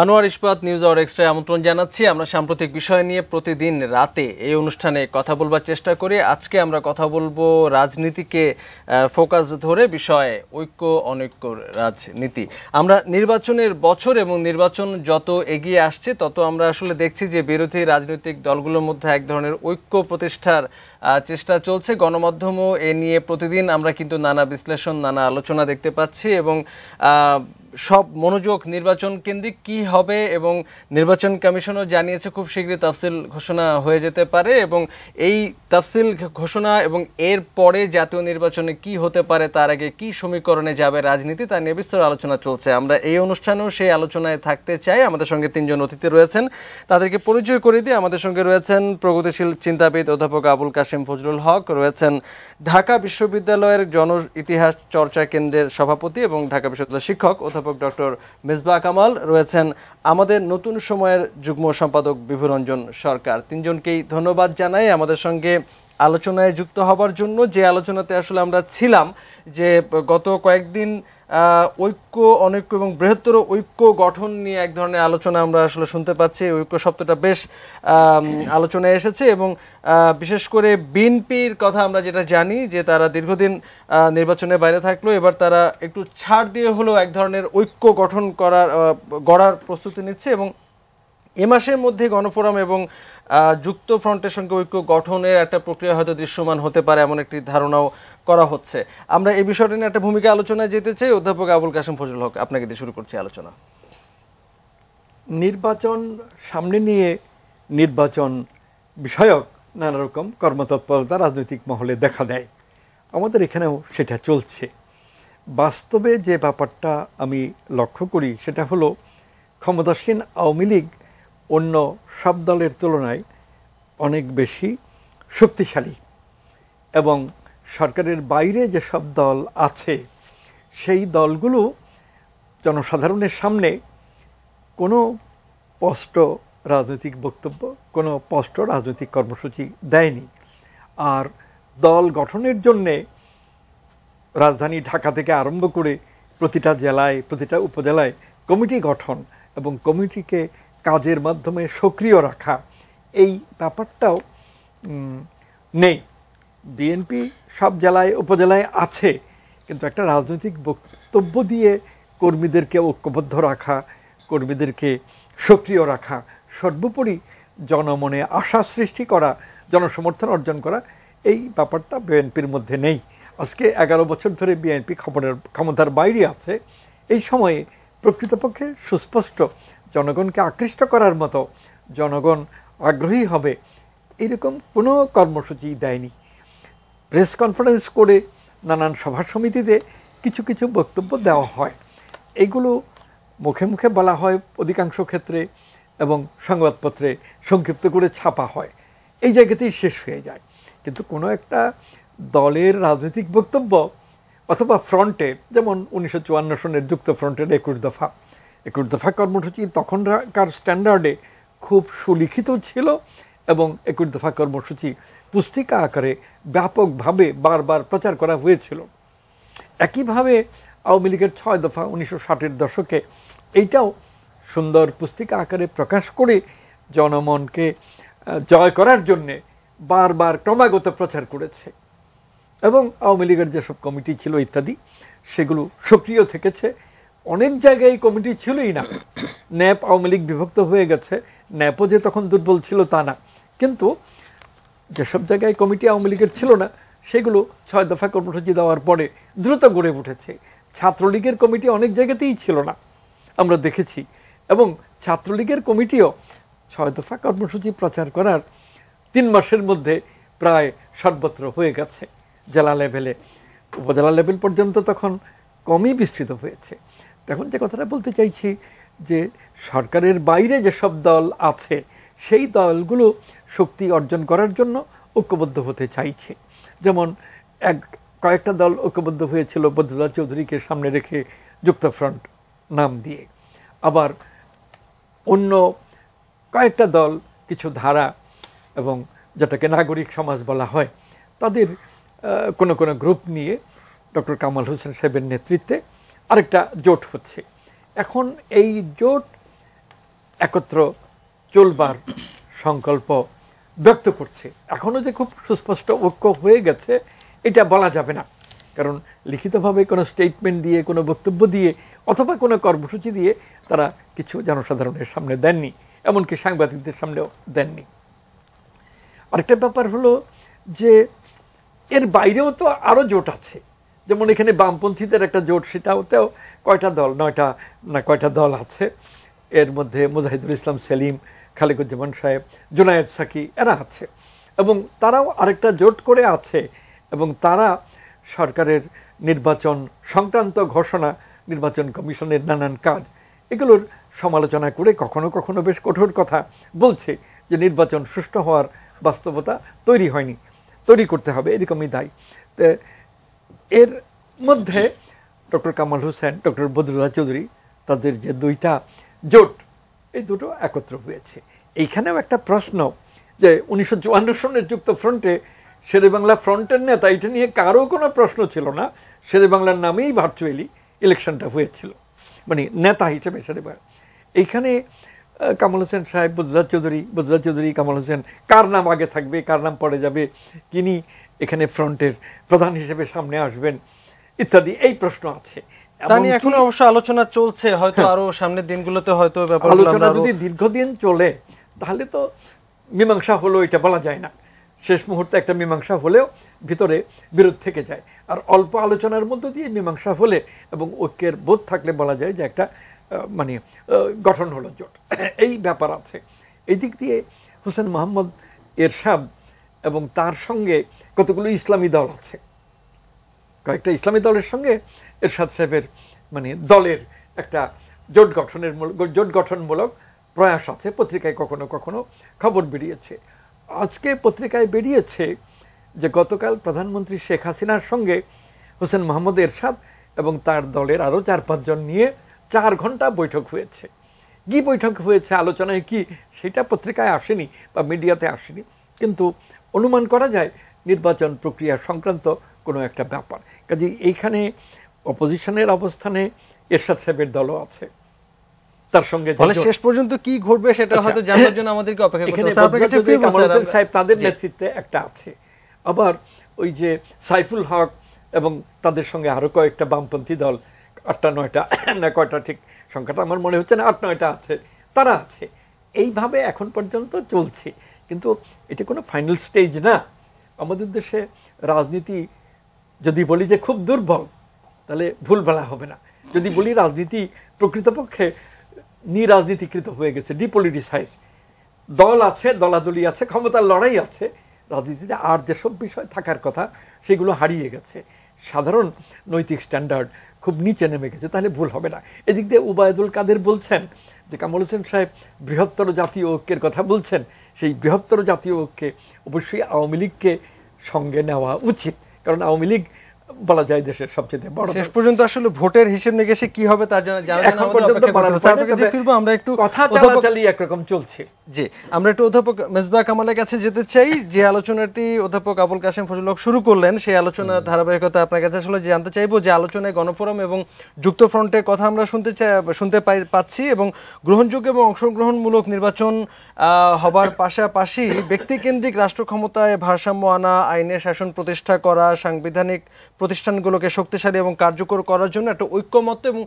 আনোয়ার ইস্পাত news hour extra আমন্ত্রণ জানাচ্ছি। আমরা সাম্প্রতিক বিষয় নিয়ে প্রতিদিন রাতে এই অনুষ্ঠানে কথা বলবার চেষ্টা করি। আজকে আমরা কথা বলবো রাজনীতিকে ফোকাস ধরে, বিষয়ে ঐক্য অনৈক্য রাজনীতি। আমরা নির্বাচনের বছর এবং নির্বাচন যত এগিয়ে আসছে তত আমরা আসলে দেখছি যে বিরোধী রাজনৈতিক দলগুলোর মধ্যে এক ধরনের ঐক্য প্রতিষ্ঠার চেষ্টা চলছে। গণমাধ্যমও এ নিয়ে প্রতিদিন আমরা কিন্তু নানা বিশ্লেষণ, নানা আলোচনা দেখতে পাচ্ছি এবং সব মনোযোগ নির্বাচন কেন্দ্রিক কি হবে, এবং নির্বাচন কমিশনও জানিয়েছে খুব শীঘ্রই তাফসিল ঘোষণা হয়ে যেতে পারে, এবং এই তাফসিল ঘোষণা এবং এর পরে জাতীয় নির্বাচনে কি হতে পারে, তার আগে কি সমীকরণে যাবে রাজনীতি, তা নিয়ে বিস্তর আলোচনা চলছে। আমরা এই অনুষ্ঠানেও সেই আলোচনায় থাকতে চাই। আমাদের সঙ্গে তিনজন অতিথি রয়েছেন, তাদেরকে পরিচয় করে দিয়ে আমাদের সঙ্গে রয়েছেন প্রগতিশীল চিন্তাবিদ অধ্যাপক আবুল কাশেম ফজলুল হক, রয়েছেন ঢাকা বিশ্ববিদ্যালয়ের জন ইতিহাস চর্চা কেন্দ্রের সভাপতি এবং ঢাকা বিশ্ববিদ্যালয়ের শিক্ষক অধ্যাপক ডক্টর মেজবাহ কামাল, রয়েছেন আমাদের নতুন সময়ের যুগ্ম সম্পাদক বিভুরঞ্জন সরকার। তিনজনকেই ধন্যবাদ জানাই আমাদের সঙ্গে আলোচনায় যুক্ত হবার জন্য। যে আলোচনাতে আসলে আমরা ছিলাম যে গত কয়েকদিন ঐক্য অনৈক্য এবং বৃহত্তর ঐক্য গঠন নিয়ে এক ধরনের আলোচনা আমরা আসলে শুনতে পাচ্ছি। ঐক্য শব্দটা বেশ আলোচনায় এসেছে এবং বিশেষ করে বিএনপির কথা আমরা যেটা জানি যে তারা দীর্ঘদিন নির্বাচনের বাইরে থাকলো, এবার তারা একটু ছাড় দিয়ে হলেও এক ধরনের ঐক্য গঠন গড়ার প্রস্তুতি নিচ্ছে এবং এ মাসের মধ্যে গণফোরাম এবং যুক্ত ফ্রন্টের সঙ্গে ঐক্য গঠনের একটা প্রক্রিয়া হয়তো দৃশ্যমান হতে পারে, এমন একটি ধারণাও করা হচ্ছে। আমরা এই বিষয়টা নিয়ে একটা ভূমিকা আলোচনায় যেতে চাই। অধ্যাপক আবুল কাশেম ফজলুল হক, আপনাকে দিয়ে শুরু করছি আলোচনা। নির্বাচন সামনে নিয়ে নির্বাচন বিষয়ক নানা রকম কর্মতৎপরতা রাজনৈতিক মহলে দেখা দেয়, আমাদের এখানেও সেটা চলছে। বাস্তবে যে ব্যাপারটা আমি লক্ষ্য করি সেটা হলো ক্ষমতাসীন আওয়ামী লীগ অন্য সব দলের তুলনায় অনেক বেশি শক্তিশালী এবং সরকারের বাইরে যেসব দল আছে সেই দলগুলো জনসাধারণের সামনে কোনো স্পষ্ট রাজনৈতিক বক্তব্য, কোনো স্পষ্ট রাজনৈতিক কর্মসূচি দেয়নি। আর দল গঠনের জন্যে রাজধানী ঢাকা থেকে আরম্ভ করে প্রতিটা জেলায়, প্রতিটা উপজেলায় কমিটি গঠন এবং কমিটিকে কাজের মাধ্যমে সক্রিয় রাখা, এই ব্যাপারটাও নেই। বিএনপি সব জেলায় উপজেলায় আছে, কিন্তু একটা রাজনৈতিক বক্তব্য দিয়ে কর্মীদেরকে ঐক্যবদ্ধ রাখা, কর্মীদেরকে সক্রিয় রাখা, সর্বোপরি জনমনে আশা সৃষ্টি করা, জনসমর্থন অর্জন করা, এই ব্যাপারটা বিএনপির মধ্যে নেই। আজকে 11 বছর ধরে বিএনপি ক্ষমতার বাইরে আছে। এই সময়ে প্রকৃতপক্ষে সুস্পষ্ট জনগণকে আকৃষ্ট করার মতো, জনগণ আগ্রহী হবে এরকম কোনো কর্মসূচি দেয়নি। প্রেস কনফারেন্স করে নানান সভা সমিতিতে কিছু কিছু বক্তব্য দেওয়া হয়, এগুলো মুখে মুখে বলা হয় অধিকাংশ ক্ষেত্রে এবং সংবাদপত্রে সংক্ষিপ্ত করে ছাপা হয়, এই জায়গাতেই শেষ হয়ে যায়। কিন্তু কোনো একটা দলের রাজনৈতিক বক্তব্য অথবা ফ্রন্টের, যেমন 1954 সনের যুক্ত ফ্রন্টের 21 দফা কর্মসূচি তখনকার স্ট্যান্ডার্ডে খুব সুলিখিত ছিল এবং 21 দফা কর্মসূচি পুস্তিকা আকারে ব্যাপকভাবে বারবার প্রচার করা হয়েছিল। একইভাবে আওয়ামী লীগের 6 দফা 1960-এর দশকে এইটাও সুন্দর পুস্তিকা আকারে প্রকাশ করে জনমনকে জয় করার জন্যে বারবার ক্রমাগত প্রচার করেছে এবং আওয়ামী লীগের যেসব কমিটি ছিল ইত্যাদি সেগুলো সক্রিয় থেকেছে। অনেক জায়গায় কমিটি ছিলই না, ন্যাপ আওয়ামী লীগ বিভক্ত হয়ে গেছে, ন্যাপও যে তখন দুর্বল ছিল তা না, কিন্তু যেসব জায়গায় কমিটি আওয়ামী লীগের ছিল না সেগুলো 6 দফা কর্মসূচি দেওয়ার পরে দ্রুত গড়ে উঠেছে। ছাত্রলীগের কমিটি অনেক জায়গাতেই ছিল না, আমরা দেখেছি, এবং ছাত্রলীগের কমিটিও 6 দফা কর্মসূচি প্রচার করার 3 মাসের মধ্যে প্রায় সর্বত্র হয়ে গেছে। জেলা লেভেলে, উপজেলা লেভেল পর্যন্ত তখন কমই বিস্তৃত হয়েছে। তখন যে কথাটা বলতে চাইছি যে সরকারের বাইরে যেসব দল আছে সেই দলগুলো শক্তি অর্জন করার জন্য ঐক্যবদ্ধ হতে চাইছে। যেমন কয়েকটা দল ঐক্যবদ্ধ হয়েছিল বদরুল্লাহ চৌধুরীকে সামনে রেখে যুক্তফ্রন্ট নাম দিয়ে, আবার অন্য কয়েকটা দল কিছু ধারা এবং যেটাকে নাগরিক সমাজ বলা হয় তাদের কোনো কোনো গ্রুপ নিয়ে ডক্টর কামাল হোসেন সাহেবের নেতৃত্বে আরেকটা জোট হচ্ছে। এখন এই জোট একত্র চলবার সংকল্প ব্যক্ত করছে। এখনো যে খুব সুস্পষ্ট ঐক্য হয়ে গেছে এটা বলা যাবে না, কারণ লিখিতভাবে কোনো স্টেটমেন্ট দিয়ে, কোনো বক্তব্য দিয়ে অথবা কোনো কর্মসূচি দিয়ে তারা কিছু জনসাধারণের সামনে দেননি, এমনকি সাংবাদিকদের সামনেও দেননি। আরেকটা ব্যাপার হলো যে এর বাইরেও তো আরও জোট আছে, যেমন এখানে বামপন্থীদের একটা জোট, সেটাতেও কয়টা দল, 9টা না কয়টা দল আছে। এর মধ্যে মুজাহিদুল ইসলাম সেলিম, খালেকুজ্জামান সাহেব, জুনায়েদ সাকি এরা আছে, এবং তারাও আরেকটা জোট করে আছে, এবং তারা সরকারের নির্বাচন সংক্রান্ত ঘোষণা, নির্বাচন কমিশনের নানান কাজ এগুলোর সমালোচনা করে কখনো কখনো বেশ কঠোর কথা বলছে যে নির্বাচন সুষ্ঠু হওয়ার বাস্তবতা তৈরি হয়নি, তৈরি করতে হবে, এরকমই দায়ী। তো এর মধ্যে ডক্টর কামাল হোসেন, ডক্টর বদরুল্লাহ চৌধুরী, তাদের যে দুইটা জোট, এই দুটো একত্র হয়েছে। এইখানেও একটা প্রশ্ন যে 1954 সনের যুক্ত ফ্রন্টে শেরেবাংলা ফ্রন্টের নেতা, এটা নিয়ে কারো কোনো প্রশ্ন ছিল না, শেরেবাংলার নামেই ভার্চুয়ালি ইলেকশনটা হয়েছিল, মানে নেতা হিসেবে শেরেবাংলা। এইখানে কামাল হোসেন সাহেব, বদরুল্লাহ চৌধুরী, কামাল হোসেন, কার নাম আগে থাকবে, কার নাম পরে যাবে, কিনি এখানে ফ্রন্টের প্রধান হিসেবে সামনে আসবেন ইত্যাদি এই প্রশ্ন আছে। তা নিয়ে এখনো অবশ্য আলোচনা চলছে, হয়তো আরো সামনের দিনগুলোতে হয়তো আলোচনা যদি দীর্ঘদিন চলে তাহলে তো মীমাংসা হলো এটা বলা যায় না, শেষ মুহূর্তে একটা মীমাংসা হলেও ভিতরে বিরোধ থেকে যায়। আর অল্প আলোচনার মধ্য দিয়ে মীমাংসা হলে এবং ঐক্যের বোধ থাকলে বলা যায় যে একটা মানে গঠন হলো জোট, এই ব্যাপার আছে। এই দিক দিয়ে হোসেন মোহাম্মদ এরশাদ এবং তার সঙ্গে কতগুলো ইসলামী দল আছে, কয়েকটা ইসলামী দলের সঙ্গে এরশাদ সাহেবের মানে দলের একটা জোট গঠনমূলক প্রয়াস আছে। পত্রিকায় কখনো কখনো খবর বেরিয়েছে। আজকে পত্রিকায় বেরিয়েছে যে গতকাল প্রধানমন্ত্রী শেখ হাসিনার সঙ্গে হোসেন মোহাম্মদ এরশাদ এবং তার দলের আরও 4-5 জন নিয়ে 4 ঘন্টা বৈঠক হয়েছে। কি বৈঠক হয়েছে, আলোচনায় কি, সেটা পত্রিকায় আসেনি বা মিডিয়াতে আসেনি, কিন্তু অনুমান করা যায় নির্বাচন প্রক্রিয়া সংক্রান্ত কোনো একটা ব্যাপার। কাজে এইখানে অপোজিশনের অবস্থানে এরশাদ সাহেবের দলও আছে, তার সঙ্গে শেষ পর্যন্ত কি ঘটবে সেটা হয়তো জানার জন্য আমাদেরকে অপেক্ষা করতে হবে। কামাল হোসেন সাহেব তাদের নেতৃত্বে একটা আছে, আবার ওই যে সাইফুল হক এবং তাদের সঙ্গে আরো কয়েকটা বামপন্থী দল, 8-9টা না কয়টা ঠিক সংখ্যাটা আমার মনে হচ্ছে না, 8-9টা আছে, তারা আছে। এইভাবে এখন পর্যন্ত চলছে, কিন্তু এটা কোনো ফাইনাল স্টেজ না। আমাদের দেশে রাজনীতি যদি বলি যে খুব দুর্বল তাহলে ভুল বলা হবে না, যদি বলি রাজনীতি প্রকৃতপক্ষে নিরাজনীতিকৃত হয়ে গেছে, ডিপলিটিসাইজ, দল আছে, দলাদলি আছে, ক্ষমতার লড়াই আছে, রাজনীতিতে আর যেসব বিষয় থাকার কথা সেগুলো হারিয়ে গেছে, সাধারণ নৈতিক স্ট্যান্ডার্ড খুব নিচে নেমে গেছে, তাহলে ভুল হবে না। এদিক দিয়ে উবায়দুল কাদের বলছেন যে কামাল হোসেন সাহেব বৃহত্তর জাতীয় ঐক্যের কথা বলছেন, সেই বৃহত্তর জাতীয় ঐক্যে অবশ্যই আওয়ামী লীগকে সঙ্গে নেওয়া উচিত, কারণ আওয়ামী লীগ বলা যায় দেশের সবচেয়ে বড়। শেষ পর্যন্ত আসলে ভোটের হিসেব নিকেশে কি হবে তার জন্য আমরা একটু কথা চালাচালি একরকম চলছে। জি, আমরা একটু অধ্যাপক মেজবাহ কামালের কাছে যেতে চাই। যে আলোচনাটি অধ্যাপক আবুল কাশেম ফজলুল হক শুরু করলেন, সেই আলোচনার ধারাবাহিকতা আপনার কাছে আসলে জানতে চাইবো যে আলোচনায় গণফোরাম এবং যুক্তফ্রন্টের কথা আমরা শুনতে পাচ্ছি, এবং গ্রহণযোগ্য এবং অংশগ্রহণমূলক নির্বাচন হবার পাশাপাশি ব্যক্তিকেন্দ্রিক রাষ্ট্র ক্ষমতায় ভারসাম্য আনা, আইনের শাসন প্রতিষ্ঠা করা, সাংবিধানিক প্রতিষ্ঠানগুলোকে শক্তিশালী এবং কার্যকর করার জন্য একটা ঐক্যমত্য এবং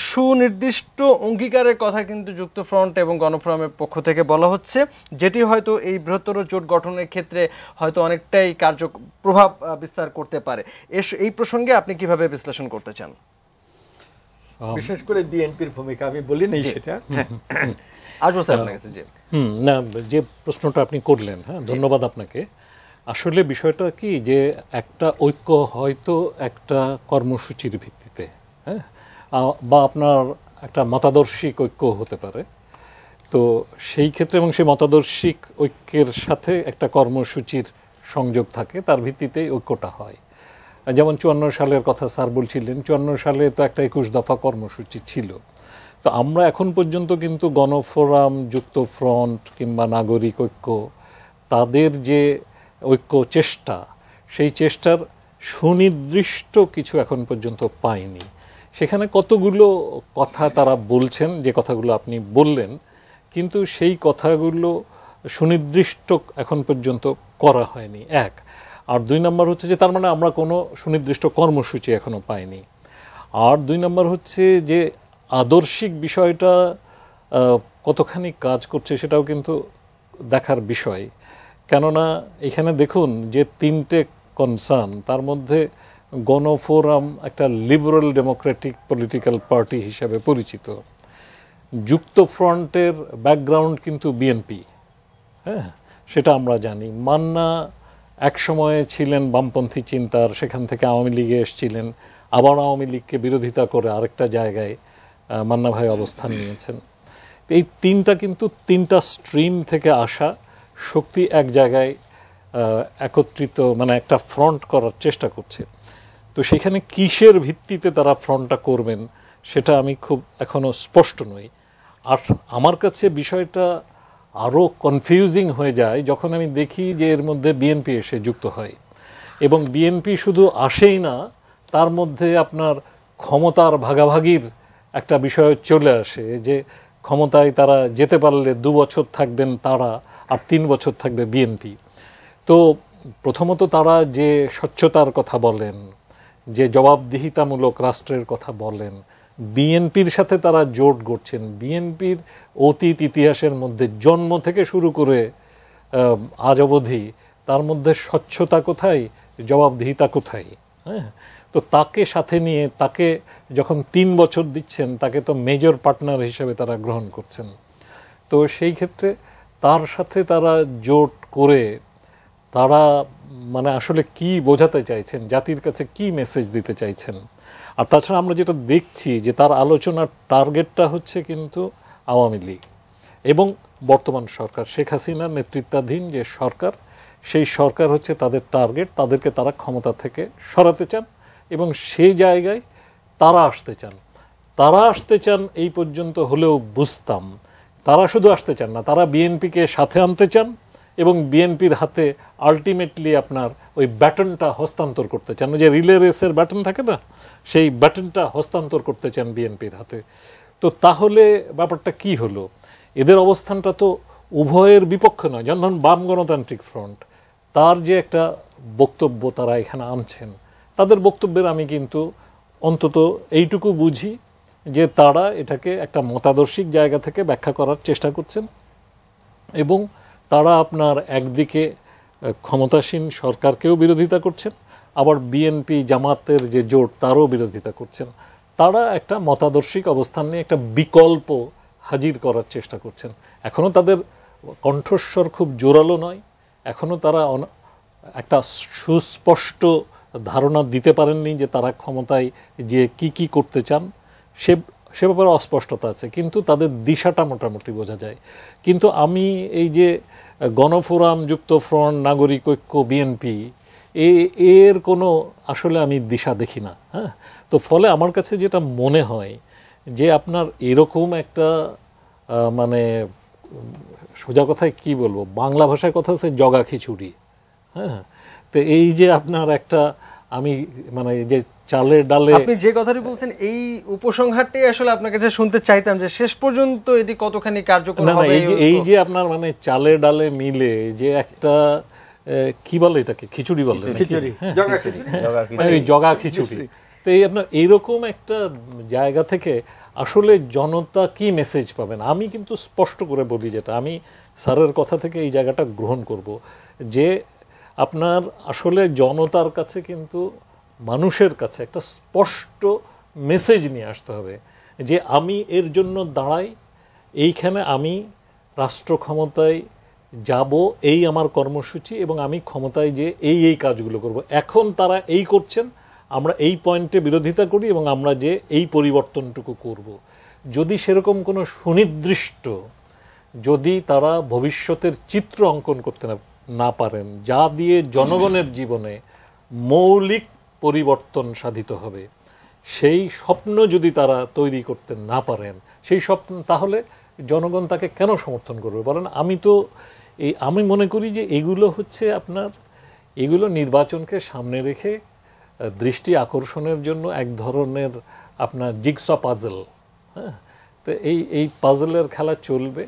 সুনির্দিষ্ট অঙ্গীকারের কথা কিন্তু যুক্তফ্রন্ট এবং গণফোরামের পক্ষ থেকে বলা হচ্ছে, যেটি হয়তো এই বৃহত্তর জোট গঠনের ক্ষেত্রে হয়তো অনেকটাই প্রভাব বিস্তার করতে পারে। এই প্রসঙ্গে আপনি কিভাবে বিশ্লেষণ করতে চান? বিশেষ করে বিএনপির ভূমিকা আমি বলি নাই সেটা। না, যে প্রশ্নটা আপনি করলেন, হ্যাঁ, ধন্যবাদ আপনাকে। আসলে বিষয়টা কি যে একটা ঐক্য হয়তো একটা কর্মসূচির ভিত্তিতে, হ্যাঁ, বা আপনার একটা মতাদর্শিক ঐক্য হতে পারে। তো সেই ক্ষেত্রে এবং সেই মতাদর্শিক ঐক্যের সাথে একটা কর্মসূচির সংযোগ থাকে, তার ভিত্তিতেই ঐক্যটা হয়। যেমন 54 সালের কথা স্যার বলছিলেন, 54 সালে তো একটা 21 দফা কর্মসূচি ছিল। তো আমরা এখন পর্যন্ত কিন্তু গণফোরাম, যুক্তফ্রন্ট কিংবা নাগরিক ঐক্য, তাদের যে ঐক্য চেষ্টা, সেই চেষ্টার সুনির্দিষ্ট কিছু এখন পর্যন্ত পাইনি। সেখানে কতগুলো কথা তারা বলছেন, যে কথাগুলো আপনি বললেন, কিন্তু সেই কথাগুলো সুনির্দিষ্ট এখন পর্যন্ত করা হয়নি, এক। আর 2 নম্বর হচ্ছে যে তার মানে আমরা কোনো সুনির্দিষ্ট কর্মসূচি এখনো পাইনি। আর 2 নম্বর হচ্ছে যে আদর্শিক বিষয়টা কতখানি কাজ করছে সেটাও কিন্তু দেখার বিষয়। কেননা এখানে দেখুন যে 3টে কনসার্ন, তার মধ্যে গণফোরাম একটা লিবারেল ডেমোক্রেটিক পলিটিক্যাল পার্টি হিসাবে পরিচিত, যুক্ত ফ্রন্টের ব্যাকগ্রাউন্ড কিন্তু বিএনপি, হ্যাঁ, সেটা আমরা জানি। মান্না এক সময়ে ছিলেন বামপন্থী চিন্তার, সেখান থেকে আওয়ামী লীগে এসেছিলেন, আবার আওয়ামী লীগকে বিরোধিতা করে আরেকটা জায়গায় মান্না ভাই অবস্থান নিয়েছেন। এই 3টা কিন্তু 3টা স্ট্রিম থেকে আসা শক্তি এক জায়গায় একত্রিত, মানে একটা ফ্রন্ট করার চেষ্টা করছে। তো সেখানে কিসের ভিত্তিতে তারা ফ্রন্টটা করবেন সেটা আমি খুব এখনো স্পষ্ট নই। আর আমার কাছে বিষয়টা আরও কনফিউজিং হয়ে যায় যখন আমি দেখি যে এর মধ্যে বিএনপি এসে যুক্ত হয়, এবং বিএনপি শুধু আসেই না, তার মধ্যে আপনার ক্ষমতার ভাগাভাগির একটা বিষয় চলে আসে, যে ক্ষমতায় তারা যেতে পারলে 2 বছর থাকবেন তারা, আর 3 বছর থাকবে বিএনপি। তো প্রথমত তারা যে স্বচ্ছতার কথা বলেন, যে জবাবদিহিতামূলক রাষ্ট্রের কথা বলেন, বিএনপির সাথে তারা জোট গড়ছেন। বিএনপির অতীত ইতিহাসের মধ্যে জন্ম থেকে শুরু করে আজ অবধি তার মধ্যে স্বচ্ছতা কোথায়, জবাবদিহিতা কোথায়? হ্যাঁ, তো তাকে সাথে নিয়ে তাকে যখন 3 বছর দিচ্ছেন, তাকে তো মেজর পার্টনার হিসেবে তারা গ্রহণ করছেন। তো সেই ক্ষেত্রে তার সাথে তারা জোট করে তারা মানে আসলে কি বোঝাতে চাইছেন, জাতির কাছে কি মেসেজ দিতে চাইছেন। আর তাছাড়া আমরা যেটা দেখছি যে তার আলোচনার টার্গেটটা হচ্ছে কিন্তু আওয়ামী লীগ এবং বর্তমান সরকার, শেখ হাসিনার নেতৃত্বাধীন যে সরকার, সেই সরকার হচ্ছে তাদের টার্গেট। তাদেরকে তারা ক্ষমতা থেকে সরাতে চান এবং সেই জায়গায় তারা আসতে চান। তারা আসতে চান এই পর্যন্ত হলেও বুঝতাম। তারা শুধু আসতে চান না, তারা বিএনপিকে সাথে আনতে চান এবং বিএনপির হাতে আলটিমেটলি আপনার ওই ব্যাটনটা হস্তান্তর করতে চান। যে রিলে রেসের ব্যাটন থাকে না, সেই ব্যাটনটা হস্তান্তর করতে চান বিএনপির হাতে। তো তাহলে ব্যাপারটা কি হলো? এদের অবস্থানটা তো উভয়ের বিপক্ষে নয়। যেমন বাম গণতান্ত্রিক ফ্রন্ট, তার যে একটা বক্তব্য তারা এখানে আনছেন, তাদের বক্তব্যের আমি কিন্তু অন্তত এইটুকু বুঝি যে তারা এটাকে একটা মতাদর্শিক জায়গা থেকে ব্যাখ্যা করার চেষ্টা করছেন এবং তারা আপনার একদিকে ক্ষমতাসীন সরকারকেও বিরোধিতা করছেন, আবার বিএনপি জামাতের যে জোট তারও বিরোধিতা করছেন। তারা একটা মতাদর্শিক অবস্থান নিয়ে একটা বিকল্প হাজির করার চেষ্টা করছেন। এখনও তাদের কণ্ঠস্বর খুব জোরালো নয়, এখনও তারা একটা সুস্পষ্ট ধারণা দিতে পারেননি যে তারা ক্ষমতায় যে কি করতে চান, সে ব্যাপারে অস্পষ্টতা আছে, কিন্তু তাদের দিশাটা মোটামুটি বোঝা যায়। কিন্তু আমি এই যে গণফোরাম, যুক্তফ্রন্ট, নাগরিক ঐক্য, বিএনপি, এর কোনো আসলে আমি দিশা দেখি না। হ্যাঁ, তো ফলে আমার কাছে যেটা মনে হয় যে আপনার এরকম একটা মানে সোজা কথায় কি বলবো, বাংলা ভাষায় কথা হচ্ছে জগা খিচুড়ি। হ্যাঁ, তো এই যে আপনার একটা আমি মানে যে চালের ডালে, আপনি যে কথাটি বলছেন এই উপসংহারটাই আসলে আপনার কাছে শুনতে চাইতাম, যে শেষ পর্যন্ত এটি কতখানি কার্যকর হবে। এই যে আপনার মানে চালের ডালে মিলে যে একটা কি বলে এটাকে, খিচুড়ি বলে, জগা খিচুড়ি। তো এই আপনার এইরকম একটা জায়গা থেকে আসলে জনতা কি মেসেজ পাবেন? আমি কিন্তু স্পষ্ট করে বলি, যেটা আমি স্যারের কথা থেকে এই জায়গাটা গ্রহণ করব, যে আপনার আসলে জনতার কাছে কিন্তু মানুষের কাছে একটা স্পষ্ট মেসেজ নিয়ে আসতে হবে যে আমি এর জন্য দাঁড়াই, এইখানে আমি রাষ্ট্র ক্ষমতায় যাব, এই আমার কর্মসূচি, এবং আমি ক্ষমতায় যে এই কাজগুলো করব। এখন তারা এই করছেন, আমরা এই পয়েন্টে বিরোধিতা করি এবং আমরা যে এই পরিবর্তনটুকু করব। যদি সেরকম কোনো সুনির্দিষ্ট, যদি তারা ভবিষ্যতের চিত্র অঙ্কন করতে না পারেন, যা দিয়ে জনগণের জীবনে মৌলিক পরিবর্তন সাধিত হবে, সেই স্বপ্ন যদি তারা তৈরি করতে না পারেন, সেই স্বপ্ন, তাহলে জনগণ তাকে কেন সমর্থন করবে বলেন? আমি মনে করি যে এগুলো হচ্ছে আপনার, এগুলো নির্বাচনকে সামনে রেখে দৃষ্টি আকর্ষণের জন্য এক ধরনের আপনার জিগস পাজল। হ্যাঁ, তো এই পাজলের খেলা চলবে,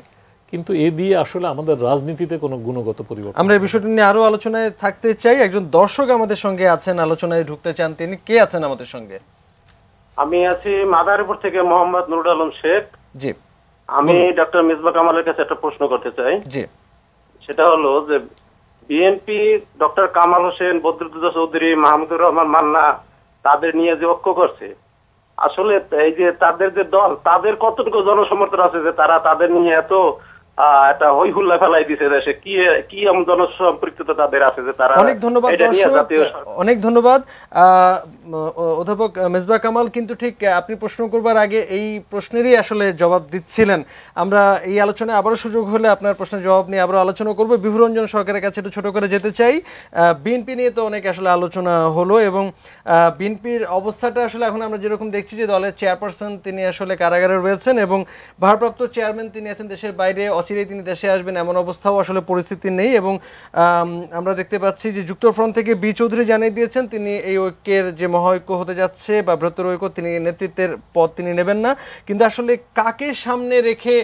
কিন্তু এ দিয়ে আসলে আমাদের রাজনীতিতে কোনো গুণগত পরিবর্তন। আমরা এই বিষয়টি নিয়ে আরো আলোচনায় থাকতে চাই। একজন দর্শক আমাদের সঙ্গে আছেন, আলোচনায় ঢুকতে চান। তিনি কে আছেন আমাদের সঙ্গে? আমি আছি মাদারীপুর থেকে মোহাম্মদ নুরুল আলম শেখ। জি, আমি ডক্টর মিসবাহ কামালের কাছে একটা প্রশ্ন করতে চাই। জি, সেটা হলো যে বিএনপি ডক্টর কামাল হোসেন, বদরুদ্দোজা চৌধুরী, মাহমুদুর রহমান মান্না তাদের নিয়ে যে ঐক্য করছে, আসলে এই যে তাদের যে দল, তাদের কতটুকু জনসমর্থন আছে যে তারা তাদের নিয়ে এত একটা হই হুল্লা ফেলাই দিছে দেশে? কি এমন জনসম্পৃক্ততা তাদের আছে যে তারা? অনেক ধন্যবাদ দর্শক, অনেক ধন্যবাদ অধ্যাপক মিসবাহ কামাল। কিন্তু ঠিক আপনি প্রশ্ন করবার আগে এই প্রশ্নেরই আসলে জবাব দিচ্ছিলেন। আমরা এই আলোচনায় আবারও সুযোগ হলে আপনার প্রশ্নের জবাব নিয়ে আবারও আলোচনা করব। বিভুরঞ্জন সরকারের কাছে একটু ছোট করে যেতে চাই। বিএনপি নিয়ে তো অনেক আসলে আলোচনা হলো এবং বিএনপির অবস্থাটা আসলে এখন আমরা যেরকম দেখছি যে দলের চেয়ারপারসন তিনি আসলে কারাগারে রয়েছেন এবং ভারপ্রাপ্ত চেয়ারম্যান তিনি আছেন দেশের বাইরে, অচিরেই তিনি দেশে আসবেন এমন অবস্থাও আসলে পরিস্থিতি নেই। এবং আমরা দেখতে পাচ্ছি যে যুক্তফ্রন্ট থেকে বি চৌধুরী জানিয়ে দিয়েছেন তিনি এই ঐক্যের যে মহাঐক্য হতে যাচ্ছে বা বৃহত্তর ঐক্য, তিনি নেতৃত্বের পদ তিনি নেবেন না। কিন্তু আসলে কাকে সামনে রেখে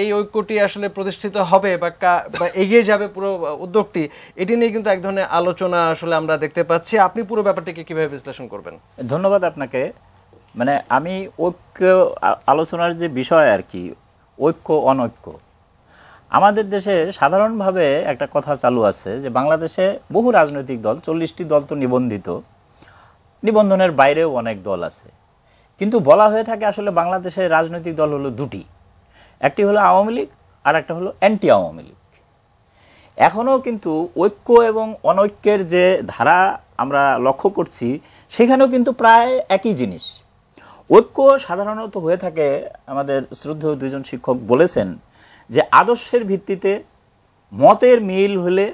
এই ঐক্যটি আসলে প্রতিষ্ঠিত হবে বা এগিয়ে যাবে পুরো উদ্যোগটি, এটি নিয়ে কিন্তু এক ধরনের আলোচনা আসলে আমরা দেখতে পাচ্ছি। আপনি পুরো ব্যাপারটিকে কিভাবে বিশ্লেষণ করবেন? ধন্যবাদ আপনাকে। মানে আমি ঐক্য আলোচনার যে বিষয় আর কি, ঐক্য অনৈক্য, আমাদের দেশে সাধারণভাবে একটা কথা চালু আছে যে বাংলাদেশে বহু রাজনৈতিক দল, 40টি দল তো নিবন্ধিত, নিবন্ধনের বাইরেও অনেক দল আছে। কিন্তু বলা হয়ে থাকে আসলে বাংলাদেশের রাজনৈতিক দল হলো দুটি, একটি হলো আওয়ামী লীগ আর একটা হলো অ্যান্টি আওয়ামী লীগ। এখনও কিন্তু ঐক্য এবং অনৈক্যের যে ধারা আমরা লক্ষ্য করছি সেখানেও কিন্তু প্রায় একই জিনিস। ঐক্য সাধারণত হয়ে থাকে, আমাদের শ্রদ্ধেয় দুজন শিক্ষক বলেছেন যে আদর্শের ভিত্তিতে, মতের মিল হলে,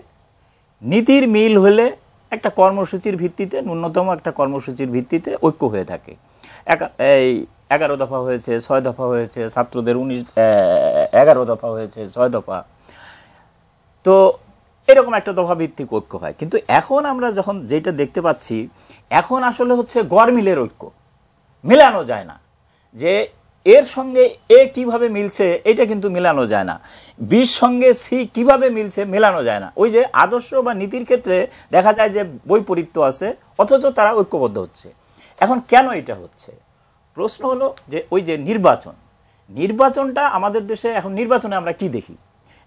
নীতির মিল হলে, একটা কর্মসূচির ভিত্তিতে, ন্যূনতম একটা কর্মসূচির ভিত্তিতে ঐক্য হয়ে থাকে। এই 11 দফা হয়েছে, 6 দফা হয়েছে, ছাত্রদের 11 দফা হয়েছে, 6 দফা, তো এরকম একটা দফা ভিত্তিক ঐক্য হয়। কিন্তু এখন আমরা যখন যেটা দেখতে পাচ্ছি, এখন আসলে হচ্ছে গড়মিলের ঐক্য, মেলানো যায় না যে এর সঙ্গে এ কিভাবে মিলছে, এটা কিন্তু মেলানো যায় না। বির সঙ্গে সি কিভাবে মিলছে মেলানো যায় না। ওই যে আদর্শ বা নীতির ক্ষেত্রে দেখা যায় যে বৈপরীত্য আছে, অথচ তারা ঐক্যবদ্ধ হচ্ছে। এখন কেন এটা হচ্ছে? প্রশ্ন হলো যে ওই যে নির্বাচনটা আমাদের দেশে এখন, নির্বাচনে আমরা কি দেখি?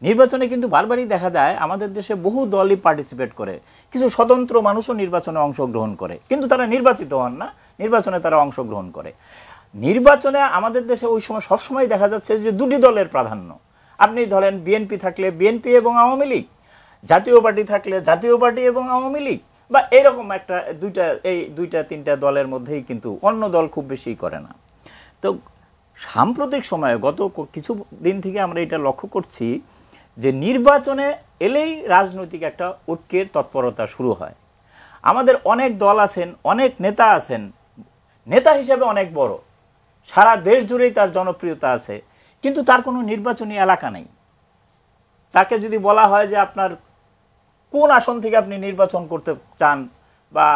নির্বাচনে কিন্তু বারবারই দেখা যায় আমাদের দেশে বহু দলই পার্টিসিপেট করে, কিছু স্বতন্ত্র মানুষও নির্বাচনে অংশগ্রহণ করে, কিন্তু তারা নির্বাচিত হন না, নির্বাচনে তারা অংশগ্রহণ করে। নির্বাচনে আমাদের দেশে ওই সময় সবসময় দেখা যাচ্ছে যে দুটি দলের প্রাধান্য। আপনি ধরেন বিএনপি থাকলে বিএনপি এবং আওয়ামী লীগ, জাতীয় পার্টি থাকলে জাতীয় পার্টি এবং আওয়ামী লীগ, বা এইরকম একটা দুইটা তিনটা দলের মধ্যেই, কিন্তু অন্য দল খুব বেশি করে না। তো সাম্প্রতিক সময়ে গত কিছু দিন থেকে আমরা এটা লক্ষ্য করছি যে নির্বাচনে এলেই রাজনৈতিক একটা ঐক্যের তৎপরতা শুরু হয়। আমাদের অনেক দল আছেন, অনেক নেতা আছেন, নেতা হিসেবে অনেক বড়, সারা দেশ জুড়েই তার জনপ্রিয়তা আছে, কিন্তু তার কোনো নির্বাচনী এলাকা নেই। তাকে যদি বলা হয় যে আপনার কোন আসন থেকে আপনি নির্বাচন করতে চান, বা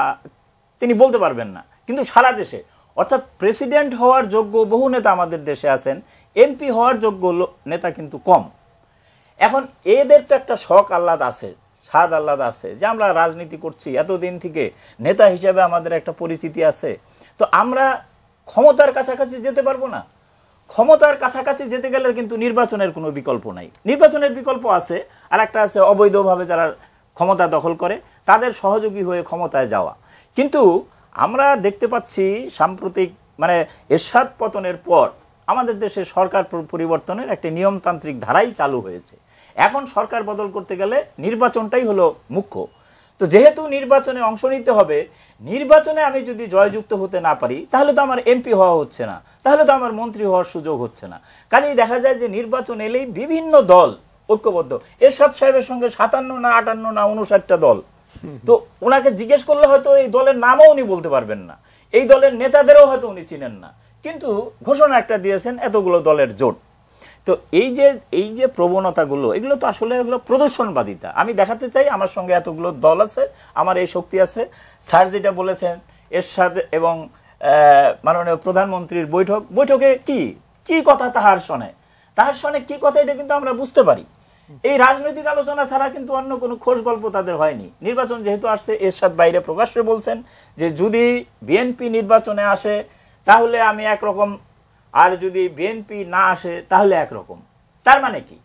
তিনি বলতে পারবেন না। কিন্তু সারা দেশে, অর্থাৎ প্রেসিডেন্ট হওয়ার যোগ্য বহু নেতা আমাদের দেশে আছেন, এমপি হওয়ার যোগ্য নেতা কিন্তু কম। এখন এদের তো একটা শখ আহ্লাদ আছে, স্বাদ আহ্লাদ আছে যে আমরা রাজনীতি করছি এতদিন থেকে, নেতা হিসেবে আমাদের একটা পরিচিতি আছে, তো আমরা ক্ষমতার কাছাকাছি যেতে পারবো না। ক্ষমতার কাছাকাছি যেতে গেলে কিন্তু নির্বাচনের কোনো বিকল্প নাই। নির্বাচনের বিকল্প আছে, আর একটা আছে অবৈধভাবে যারা ক্ষমতা দখল করে তাদের সহযোগী হয়ে ক্ষমতায় যাওয়া। কিন্তু আমরা দেখতে পাচ্ছি সাম্প্রতিক, মানে এরশাদ পতনের পর আমাদের দেশে সরকার পরিবর্তনের একটা নিয়মতান্ত্রিক ধারাই চালু হয়েছে। এখন সরকার বদল করতে গেলে নির্বাচনটাই হলো মুখ্য। তো যেহেতু নির্বাচনে অংশ নিতে হবে, নির্বাচনে আমি যদি জয়যুক্ত হতে না পারি তাহলে তো আমার এমপি হওয়া হচ্ছে না, তাহলে তো আমার মন্ত্রী হওয়ার সুযোগ হচ্ছে না। কাজেই দেখা যায় যে নির্বাচন এলেই বিভিন্ন দল ঐক্যবদ্ধ। এরশাদ সাহেবের সঙ্গে 57 না 58 না 59টা দল, তো ওনাকে জিজ্ঞেস করলে হয়তো এই দলের নামও উনি বলতে পারবেন না, এই দলের নেতাদেরও হয়তো উনি চিনেন না, কিন্তু ঘোষণা একটা দিয়েছেন এতগুলো দলের জোট। তো এই যে প্রবণতাগুলো, এগুলো তো আসলে এগুলো প্রদর্শনবাদিতা। আমি দেখাতে চাই আমার সঙ্গে এতগুলো দল আছে, আমার এই শক্তি আছে। স্যার যেটা বলেছেন এরশাদ এবং মাননীয় প্রধানমন্ত্রীর বৈঠকে কি কথা তাহার শোনে, তার সঙ্গে কি কথা এটা কিন্তু আমরা বুঝতে পারি। এই রাজনৈতিক আলোচনা ছাড়া কিন্তু অন্য কোনো খোঁজ গল্প তাদের হয়নি। নির্বাচন যেহেতু আসছে, এরশাদ বাইরে প্রকাশ্যে বলছেন যে যদি বিএনপি নির্বাচনে আসে তাহলে আমি একরকম, আর যদি বিএনপি না আসে তাহলে একরকম। তার মানে কি?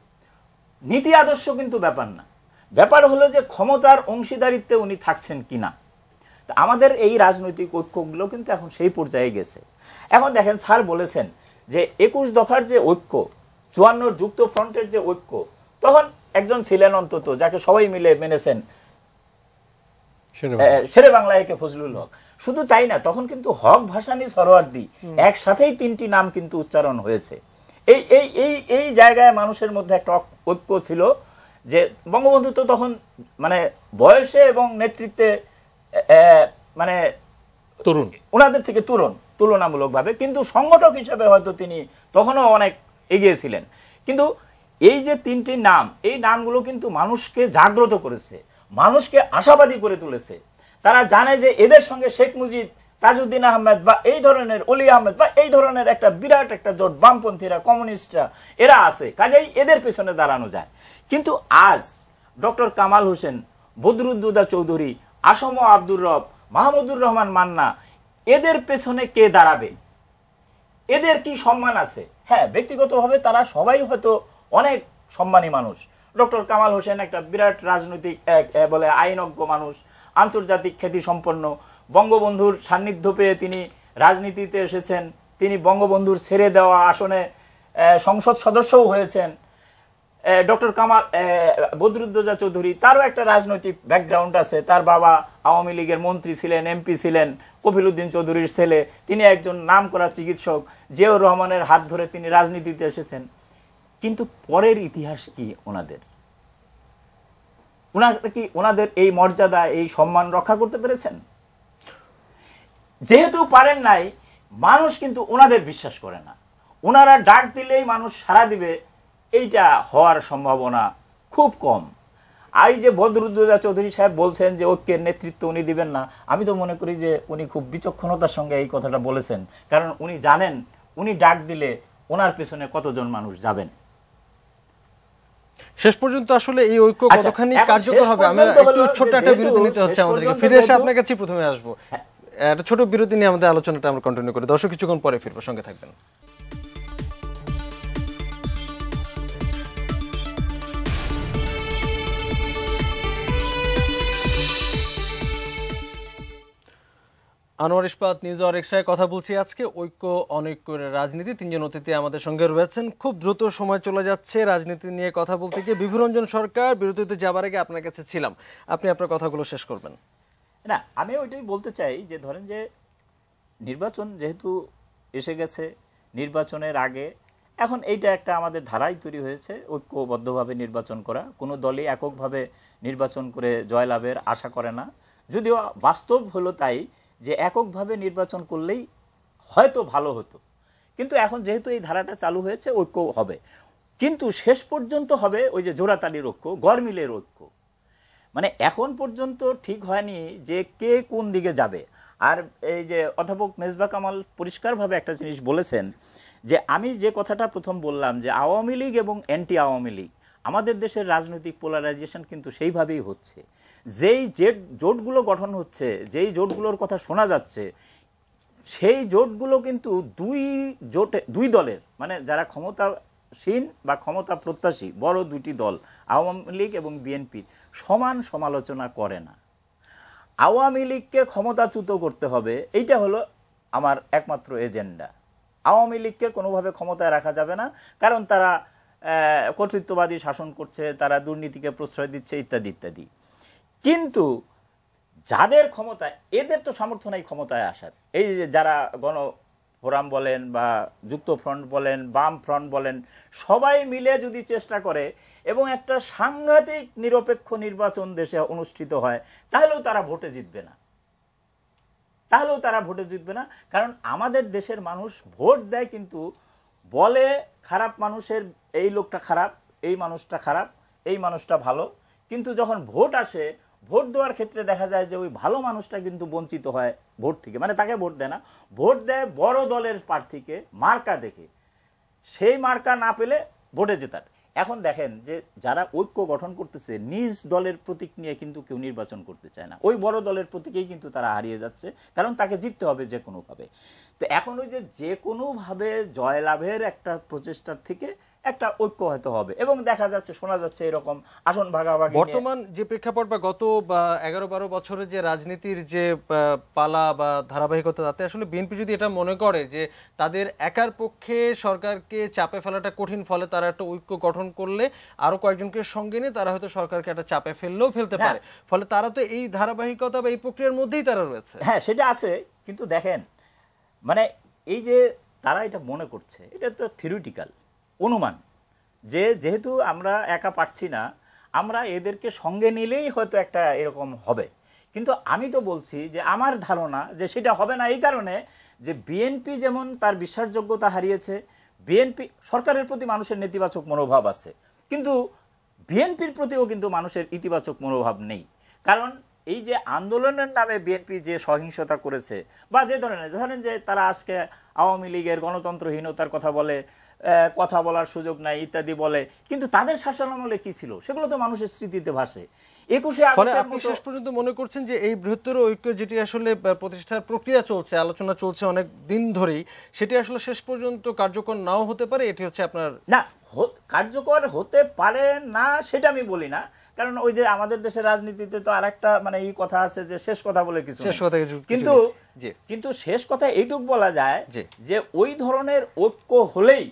নীতি আদর্শ কিন্তু ব্যাপার না, ব্যাপার হলো যে ক্ষমতার অংশীদারিত্বে উনি থাকছেন কিনা। তা আমাদের এই রাজনৈতিক ঐক্যগুলো কিন্তু এখন সেই পর্যায়ে গেছে। এখন দেখেন, স্যার বলেছেন যে 21 দফার যে ঐক্য, 54 যুক্ত ফ্রন্টের যে ঐক্য, তখন একজন ছিলেন অন্তত যাকে সবাই মিলে মেনেছেন, শেরে বাংলা একে ফজলুল হক। শুধু তাই না, তখন কিন্তু হক, ভাসানী, সরোয়ার্দী একসাথেই 3টি নাম কিন্তু উচ্চারণ হয়েছে। এই এই এই এই জায়গায় মানুষের মধ্যে একটা ঐক্য ছিল যে বঙ্গবন্ধু তো তখন মানে বয়সে এবং নেতৃত্বে মানে তরুণ, ওনাদের থেকে তুলনামূলকভাবে, কিন্তু সংগঠক হিসেবে হয়তো তিনি তখনও অনেক এগিয়ে ছিলেন। কিন্তু এই যে 3টি নাম, এই নামগুলো কিন্তু মানুষকে জাগ্রত করেছে, মানুষকে আশাবাদী করে তুলেছে। তারা জানে যে এদের সঙ্গে শেখ মুজিব, তাজউদ্দিন আহমেদ বা এই ধরনের অলি আহমেদ বা এই ধরনের একটা বিরাট একটা জোট, বামপন্থীরা, কমিউনিস্টরা এরা আছে, কাজেই এদের পেছনে দাঁড়ানো যায়। কিন্তু আজ ডক্টর কামাল হোসেন, বদরুদ্দোজা চৌধুরী, আসম আব্দুর রব, মাহমুদুর রহমান মান্না, এদের পেছনে কে দাঁড়াবে? এদের কি সম্মান আছে? হ্যাঁ, ব্যক্তিগতভাবে তারা সবাই হয়তো অনেক সম্মানী মানুষ। ডক্টর কামাল হোসেন একটা বিরাট রাজনৈতিক বলে আইনজ্ঞ মানুষ, আন্তর্জাতিক খ্যাতি সম্পন্ন, বঙ্গবন্ধুর সান্নিধ্য পেয়ে তিনি রাজনীতিতে এসেছেন, তিনি বঙ্গবন্ধুর ছেড়ে দেওয়া আসনে সংসদ সদস্যও হয়েছেন। ডক্টর কামাল বদরুদ্দোজা চৌধুরী, তারও একটা রাজনৈতিক ব্যাকগ্রাউন্ড আছে, তার বাবা আওয়ামী লীগের মন্ত্রী ছিলেন, এমপি ছিলেন, কফিল উদ্দিন চৌধুরীর ছেলে, তিনি একজন নামকরা চিকিৎসক, জিয়াউর রহমানের হাত ধরে তিনি রাজনীতিতে এসেছেন। কিন্তু পরের ইতিহাস কি ওনাদের? ওনাদের এই মর্যাদা, এই সম্মান রক্ষা করতে পেরেছেন? যেহেতু পারেন নাই, মানুষ কিন্তু ওনাদের বিশ্বাস করে না। ওনারা ডাক দিলেই মানুষ সাড়া দিবে, এইটা হওয়ার সম্ভাবনা খুব কম। এই যে বদরুদ্দোজা চৌধুরী সাহেব বলছেন যে ঐক্যের নেতৃত্ব উনি দিবেন না, আমি তো মনে করি যে উনি খুব বিচক্ষণতার সঙ্গে এই কথাটা বলেছেন, কারণ উনি জানেন উনি ডাক দিলে ওনার পেছনে কতজন মানুষ যাবেন। শেষ পর্যন্ত আসলে এই ঐক্য কতখানি কার্যকর হবে, আমরা একটু ছোট্ট একটা বিরতি নিতে হচ্ছে আমাদেরকে। ফিরে এসে আপনার কাছে প্রথমে আসবো, একটা ছোট বিরতি নিয়ে আমাদের আলোচনাটা আমরা কন্টিনিউ করি। দর্শক কিছুক্ষণ পরে ফিরবো, সঙ্গে থাকবেন। আনোয়ার ইস্পাত, নিউজ আওয়ার এক্সট্রায় কথা বলছি আজকে ঐক্য অনৈক্যের রাজনীতি। 3জন অতিথি আমাদের সঙ্গে রয়েছেন। খুব দ্রুত সময় চলে যাচ্ছে রাজনীতি নিয়ে কথা বলতে গিয়ে। বিভুরঞ্জন সরকার, বিরতিতে যাবার আগে আপনার কাছে ছিলাম, আপনি আপনার কথাগুলো শেষ করবেন। না, আমি ওইটাই বলতে চাই যে ধরেন যে নির্বাচন যেহেতু এসে গেছে, নির্বাচনের আগে এখন এইটা একটা আমাদের ধারাই তৈরি হয়েছে ঐক্যবদ্ধভাবে নির্বাচন করা। কোনো দলই এককভাবে নির্বাচন করে জয়লাভের আশা করে না, যদিও বাস্তব হলো তাই যে এককভাবে নির্বাচন করলেই হয়তো ভালো হতো। কিন্তু এখন যেহেতু এই ধারাটা চালু হয়েছে, ঐক্য হবে, কিন্তু শেষ পর্যন্ত হবে ওই যে জোড়াতালির ঐক্য, গড়মিলের ঐক্য। মানে এখন পর্যন্ত ঠিক হয়নি যে কে কোন দিকে যাবে। আর এই যে অধ্যাপক মেজবা কামাল পরিষ্কারভাবে একটা জিনিস বলেছেন যে আমি যে কথাটা প্রথম বললাম যে আওয়ামী লীগ এবং অ্যান্টি আওয়ামী লীগ, আমাদের দেশের রাজনৈতিক পোলারাইজেশন কিন্তু সেইভাবেই হচ্ছে। যেই জোটগুলো গঠন হচ্ছে, যেই জোটগুলোর কথা শোনা যাচ্ছে, সেই জোটগুলো কিন্তু দুই দলের, মানে যারা ক্ষমতাসীন বা ক্ষমতা প্রত্যাশী বড় দুটি দল আওয়ামী লীগ এবং বিএনপি সমান সমালোচনা করে না। আওয়ামী লীগকে ক্ষমতাচ্যুত করতে হবে, এইটা হলো আমার একমাত্র এজেন্ডা। আওয়ামী লীগকে কোনোভাবে ক্ষমতায় রাখা যাবে না, কারণ তারা কর্তৃত্ববাদী শাসন করছে, তারা দুর্নীতিকে প্রশ্রয় দিচ্ছে ইত্যাদি ইত্যাদি। কিন্তু যাদের ক্ষমতা, এদের তো সামর্থ্য নাই ক্ষমতায় আসার। এই যে যারা গণফোরাম বলেন বা যুক্ত ফ্রন্ট বলেন, বাম ফ্রন্ট বলেন, সবাই মিলে যদি চেষ্টা করে এবং একটা সাংঘাতিক নিরপেক্ষ নির্বাচন দেশে অনুষ্ঠিত হয়, তাহলেও তারা ভোটে জিতবে না। কারণ আমাদের দেশের মানুষ ভোট দেয়, কিন্তু বলে খারাপ মানুষের এই লোকটা খারাপ, এই মানুষটা খারাপ, এই মানুষটা ভালো। কিন্তু যখন ভোট আসে, ভোট দেওয়ার ক্ষেত্রে দেখা যায় যে ওই ভালো মানুষটা কিন্তু বঞ্চিত হয় ভোট থেকে, মানে তাকে ভোট দেয় না, ভোট দেয় বড় দলের প্রার্থীকে মার্কা দেখে। সেই মার্কা না পেলে ভোটে জেতার। এখন দেখেন যে যারা ঐক্য গঠন করতেছে নিজ দলের প্রতীক নিয়ে কিন্তু কেউ নির্বাচন করতে চায় না, ওই বড় দলের প্রতীকেই কিন্তু তারা হারিয়ে যাচ্ছে, কারণ তাকে জিততে হবে যে কোনোভাবে। তো এখন ওই যে কোনোভাবে জয়লাভের একটা প্রচেষ্টার থেকে একটা ঐক্য হয়তো হবে, এবং দেখা যাচ্ছে শোনা যাচ্ছে এরকম আসন ভাগাভাগি। বর্তমান যে প্রেক্ষাপট বা গত 11-12 বছরের যে রাজনীতির যে পালা বা ধারাবাহিকতা, তাতে আসলে বিএনপি যদি এটা মনে করে যে তাদের একার পক্ষে সরকারকে চাপে ফেলাটা কঠিন, ফলে তারা একটা ঐক্য গঠন করলে আরো কয়েকজনকে সঙ্গে নিয়ে তারা হয়তো সরকারকে একটা চাপে ফেললেও ফেলতে পারে, ফলে তারা তো এই ধারাবাহিকতা বা এই প্রক্রিয়ার মধ্যেই তারা রয়েছে। হ্যাঁ, সেটা আছে, কিন্তু দেখেন মানে এই যে তারা এটা মনে করছে, এটা তো থিওরিটিক্যাল অনুমান, যে যেহেতু আমরা একা পারছি না, আমরা এদেরকে সঙ্গে নিলেই হয়তো একটা এরকম হবে। কিন্তু আমি তো বলছি যে আমার ধারণা যে সেটা হবে না, এই কারণে যে বিএনপি যেমন তার বিশ্বাসযোগ্যতা হারিয়েছে, বিএনপি সরকারের প্রতি মানুষের নেতিবাচক মনোভাব আছে, কিন্তু বিএনপির প্রতিও কিন্তু মানুষের ইতিবাচক মনোভাব নেই। কারণ এই যে আন্দোলনের নামে বিএনপি যে সহিংসতা করেছে, বা যে ধরেন যে তারা আজকে আওয়ামী লীগের গণতন্ত্রহীনতার কথা বলে, কথা বলার সুযোগ নাই ইত্যাদি বলে, কিন্তু তাদের শাসনামলে কি ছিল সেগুলো তো মানুষের স্মৃতিতে ভাসে। 21শে আগস্টের আপনি শেষ পর্যন্ত মনে করছেন যে এই বৃহত্তর ঐক্য যেটি আসলে প্রতিষ্ঠার প্রক্রিয়া চলছে, আলোচনা চলছে অনেক দিন ধরেই, সেটি আসলে শেষ পর্যন্ত কার্যকর নাও হতে পারে, এটি হচ্ছে আপনার? না, কার্যকর হতে পারে না সেটা আমি বলি না, কারণ ওই যে আমাদের দেশের রাজনীতিতে তো আরেকটা মানে এই কথা আছে যে শেষ কথা বলে কিছু, কিন্তু শেষ কথা এইটুক বলা যায় যে ওই ধরনের ঐক্য হলেই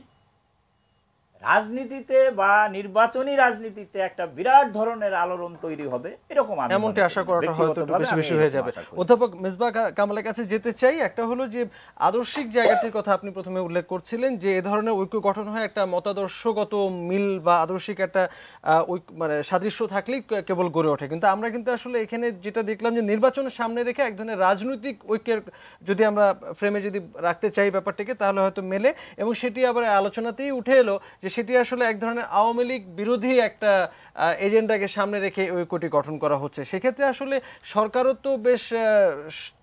রাজনীতিতে বা নির্বাচনী রাজনীতিতে একটা বিরাট ধরনের আলোড়ন তৈরি হবে, এরকম এমনটি আশা করাটা হয়তো একটু বেশি বেশি হয়ে যাবে। অধ্যাপক মেজবাহ কামালের কাছে যেতে চাই। একটা হলো যে আদর্শিক জায়গাটির কথা আপনি প্রথমে উল্লেখ করছিলেন, যে এ ধরনের ঐক্য গঠন হয় একটা মতাদর্শগত মিল বা আদর্শিক একটা মানে সাদৃশ্য থাকলেই কেবল গড়ে ওঠে, কিন্তু আমরা কিন্তু আসলে এখানে যেটা দেখলাম যে নির্বাচনের সামনে রেখে এক ধরনের রাজনৈতিক ঐক্যের যদি আমরা ফ্রেমে যদি রাখতে চাই ব্যাপারটাকে, তাহলে হয়তো মেলে, এবং সেটি আবার আলোচনাতেই উঠে এলো যে সেটি আসলে এক ধরনের আওয়ামী লীগ বিরোধী একটা এজেন্ডাকে সামনে রেখে ঐক্যটি গঠন করা হচ্ছে। সেক্ষেত্রে আসলে সরকারও তো বেশ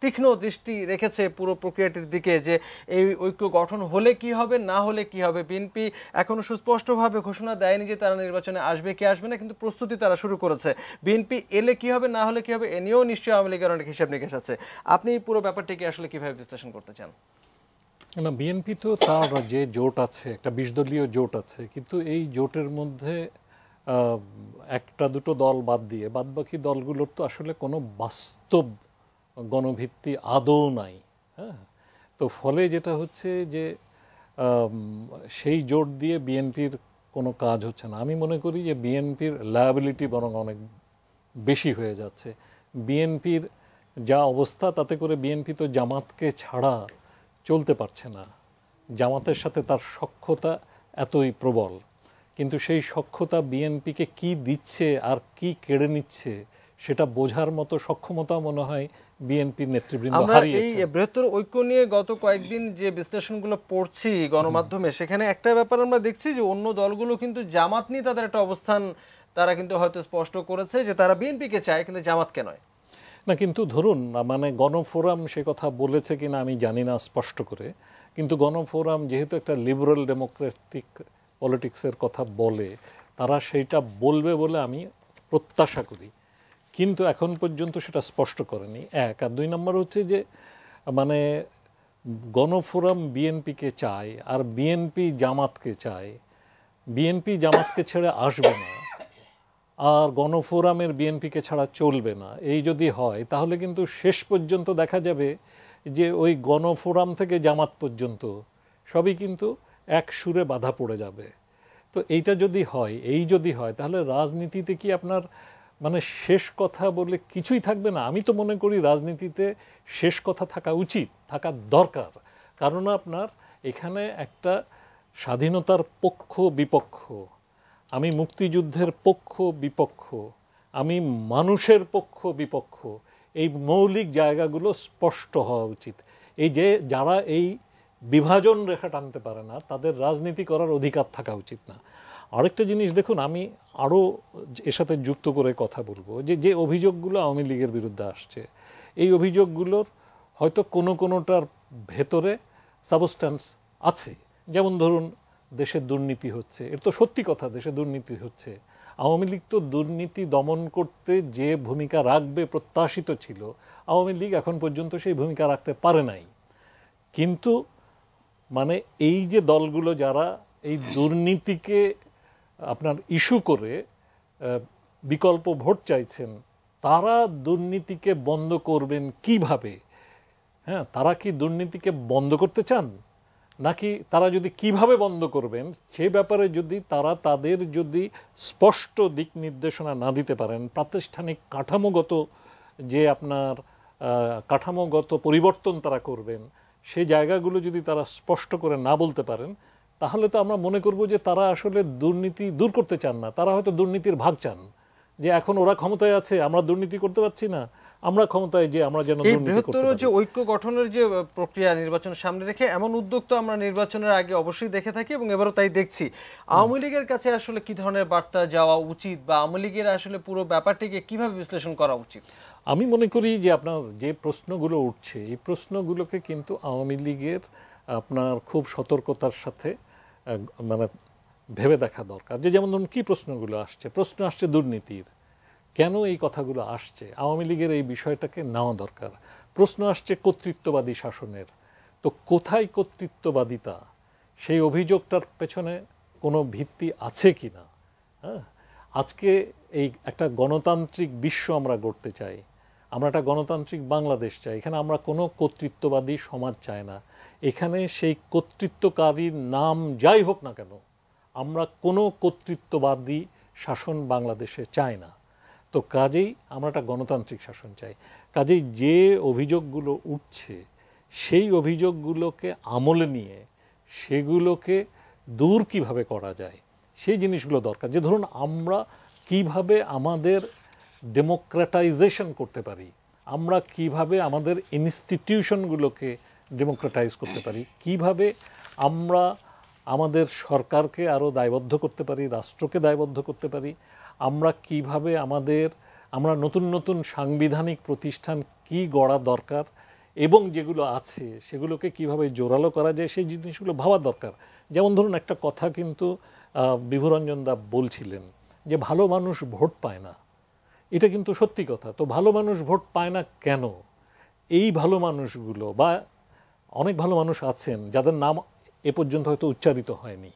তীক্ষ্ণ দৃষ্টি রেখেছে পুরো প্রক্রিয়াটির দিকে, যে এই ঐক্য গঠন হলে কি হবে, না হলে কি হবে। বিএনপি এখনো সুস্পষ্টভাবে ঘোষণা দেয়নি যে তারা নির্বাচনে আসবে কি আসবে না, কিন্তু প্রস্তুতি তারা শুরু করেছে। বিএনপি এলে কি হবে, না হলে কি হবে, এ নিয়েও নিশ্চয়ই আওয়ামী লীগের অনেক হিসাব নিকেশ আছে। আপনি পুরো ব্যাপারটিকে আসলে কিভাবে বিশ্লেষণ করতে চান? না, বিএনপি তো তার যে জোট আছে, একটা 20 দলীয় জোট আছে, কিন্তু এই জোটের মধ্যে একটা দুটো দল বাদ দিয়ে বাদবাকি দলগুলোর তো আসলে কোনো বাস্তব গণভিত্তি আদৌ নাই। হ্যাঁ, তো ফলে যেটা হচ্ছে যে সেই জোট দিয়ে বিএনপির কোনো কাজ হচ্ছে না। আমি মনে করি যে বিএনপির লায়াবিলিটি বরং অনেক বেশি হয়ে যাচ্ছে। বিএনপির যা অবস্থা, তাতে করে বিএনপি তো জামাতকে ছাড়া চলতে পারছে না। জামাতের সাথে তার সখ্যতা এতই প্রবল, কিন্তু সেই সখ্যতা বিএনপিকে কি দিচ্ছে আর কি কেড়ে নিচ্ছে সেটা বোঝার মতো সক্ষমতা মনে হয় বিএনপির নেতৃবৃন্দ হারিয়েছে। আমরা এই বৃহত্তর ঐক্য নিয়ে গত কয়েকদিন যে বিশ্লেষণগুলো পড়ছি গণমাধ্যমে, সেখানে একটা ব্যাপার আমরা দেখছি যে অন্য দলগুলো কিন্তু জামাত নিয়ে তাদের একটা অবস্থান তারা কিন্তু হয়তো স্পষ্ট করেছে যে তারা বিএনপিকে চায়, কিন্তু জামাতকে নয়। না, কিন্তু ধরুন মানে গণফোরাম সে কথা বলেছে কিনা আমি জানি না স্পষ্ট করে, কিন্তু গণফোরাম যেহেতু একটা লিবারেল ডেমোক্রেটিক পলিটিক্সের কথা বলে, তারা সেইটা বলবে বলে আমি প্রত্যাশা করি, কিন্তু এখন পর্যন্ত সেটা স্পষ্ট করেনি, এক। আর দুই নম্বর হচ্ছে যে মানে গণফোরাম বিএনপিকে চায় আর বিএনপি জামাতকে চায়। বিএনপি জামাতকে ছেড়ে আসবে না, আর গণফোরামের বিএনপিকে ছাড়া চলবে না। এই যদি হয় তাহলে কিন্তু শেষ পর্যন্ত দেখা যাবে যে ওই গণফোরাম থেকে জামাত পর্যন্ত সবই কিন্তু এক সুরে বাধা পড়ে যাবে। তো এইটা যদি হয় তাহলে রাজনীতিতে কি আপনার মানে শেষ কথা বলে কিছুই থাকবে না? আমি তো মনে করি রাজনীতিতে শেষ কথা থাকা উচিত, থাকা দরকার, কারণ আপনার এখানে একটা স্বাধীনতার পক্ষ বিপক্ষ, আমি মুক্তিযুদ্ধের পক্ষ বিপক্ষ, আমি মানুষের পক্ষ বিপক্ষ, এই মৌলিক জায়গাগুলো স্পষ্ট হওয়া উচিত। এই যে যারা এই বিভাজন রেখা টানতে পারে না, তাদের রাজনীতি করার অধিকার থাকা উচিত না। আরেকটা জিনিস দেখুন, আমি আরও এর সাথে যুক্ত করে কথা বলবো যে অভিযোগগুলো আওয়ামী লীগের বিরুদ্ধে আসছে, এই অভিযোগগুলোর হয়তো কোনোটার ভেতরে সাবস্ট্যান্স আছে। যেমন ধরুন দেশে দুর্নীতি হচ্ছে, এর তো সত্যি কথা, দেশে দুর্নীতি হচ্ছে। আওয়ামী লীগ তো দুর্নীতি দমন করতে যে ভূমিকা রাখবে প্রত্যাশিত ছিল, আওয়ামী লীগ এখন পর্যন্ত সেই ভূমিকা রাখতে পারে নাই। কিন্তু মানে এই যে দলগুলো যারা এই দুর্নীতিকে আপনার ইস্যু করে বিকল্প ভোট চাইছেন, তারা দুর্নীতিকে বন্ধ করবেন কিভাবে? হ্যাঁ, তারা কি দুর্নীতিকে বন্ধ করতে চান, নাকি তারা যদি কিভাবে বন্ধ করবেন সেই ব্যাপারে যদি তারা তাদের যদি স্পষ্ট দিক নির্দেশনা না দিতে পারেন, প্রাতিষ্ঠানিক কাঠামোগত যে আপনার কাঠামোগত পরিবর্তন তারা করবেন, সেই জায়গাগুলো যদি তারা স্পষ্ট করে না বলতে পারেন, তাহলে তো আমরা মনে করব যে তারা আসলে দুর্নীতি দূর করতে চান না, তারা হয়তো দুর্নীতির ভাগ চান, যে এখন ওরা ক্ষমতায় আছে, আমরা দুর্নীতি করতে পারছি না, আমরা ক্ষমতায় যে আমরা যেন এই দুর্নীতি করতে বৃহত্তর পারি। যে ঐক্য গঠনের যে প্রক্রিয়া নির্বাচন সামনে রেখে, এমন উদ্যোগ তো আমরা নির্বাচনের আগে অবশ্যই দেখে থাকি এবং এবারও তাই দেখছি। আওয়ামী লীগের কাছে আসলে কি ধরনের বার্তা যাওয়া উচিত, বা আওয়ামী লীগের আসলে পুরো ব্যাপারটিকে কিভাবে বিশ্লেষণ করা উচিত? আমি মনে করি যে আপনার যে প্রশ্নগুলো উঠছে, এই প্রশ্নগুলোকে কিন্তু আওয়ামী লীগের আপনার খুব সতর্কতার সাথে মানে ভেবে দেখা দরকার। যে যেমন ধরুন কী প্রশ্নগুলো আসছে, প্রশ্ন আসছে দুর্নীতির, কেন এই কথাগুলো আসছে, আওয়ামী লীগের এই বিষয়টাকে নেওয়া দরকার। প্রশ্ন আসছে কর্তৃত্ববাদী শাসনের, তো কোথায় কর্তৃত্ববাদিতা, সেই অভিযোগটার পেছনে কোনো ভিত্তি আছে কি না? হ্যাঁ, আজকে এই একটা গণতান্ত্রিক বিশ্ব আমরা গড়তে চাই, আমরা একটা গণতান্ত্রিক বাংলাদেশ চাই, এখানে আমরা কোনো কর্তৃত্ববাদী সমাজ চাই না। এখানে সেই কর্তৃত্বকারীর নাম যাই হোক না কেন, আমরা কোনো কর্তৃত্ববাদী শাসন বাংলাদেশে চাই না। তো কাজেই আমরা একটা গণতান্ত্রিক শাসন চাই। কাজেই যে অভিযোগগুলো উঠছে, সেই অভিযোগগুলোকে আমলে নিয়ে সেগুলোকে দূর কিভাবে করা যায়, সেই জিনিসগুলো দরকার। যে ধরুন আমরা কিভাবে আমাদের ডেমোক্রেটাইজেশন করতে পারি, আমরা কিভাবে আমাদের ইনস্টিটিউশনগুলোকে ডেমোক্রেটাইজ করতে পারি, কিভাবে আমরা আমাদের সরকারকে আরও দায়বদ্ধ করতে পারি, রাষ্ট্রকে দায়বদ্ধ করতে পারি, আমরা কিভাবে আমরা নতুন নতুন সাংবিধানিক প্রতিষ্ঠান কি গড়া দরকার এবং যেগুলো আছে সেগুলোকে কিভাবে জোরালো করা যায়, সেই জিনিসগুলো ভাবা দরকার। যেমন ধরুন একটা কথা কিন্তু বিভুরঞ্জন দা বলছিলেন যে ভালো মানুষ ভোট পায় না, এটা কিন্তু সত্যি কথা। তো ভালো মানুষ ভোট পায় না কেন? এই ভালো মানুষগুলো, বা অনেক ভালো মানুষ আছেন যাদের নাম এ পর্যন্ত হয়তো উচ্চারিত হয়নি,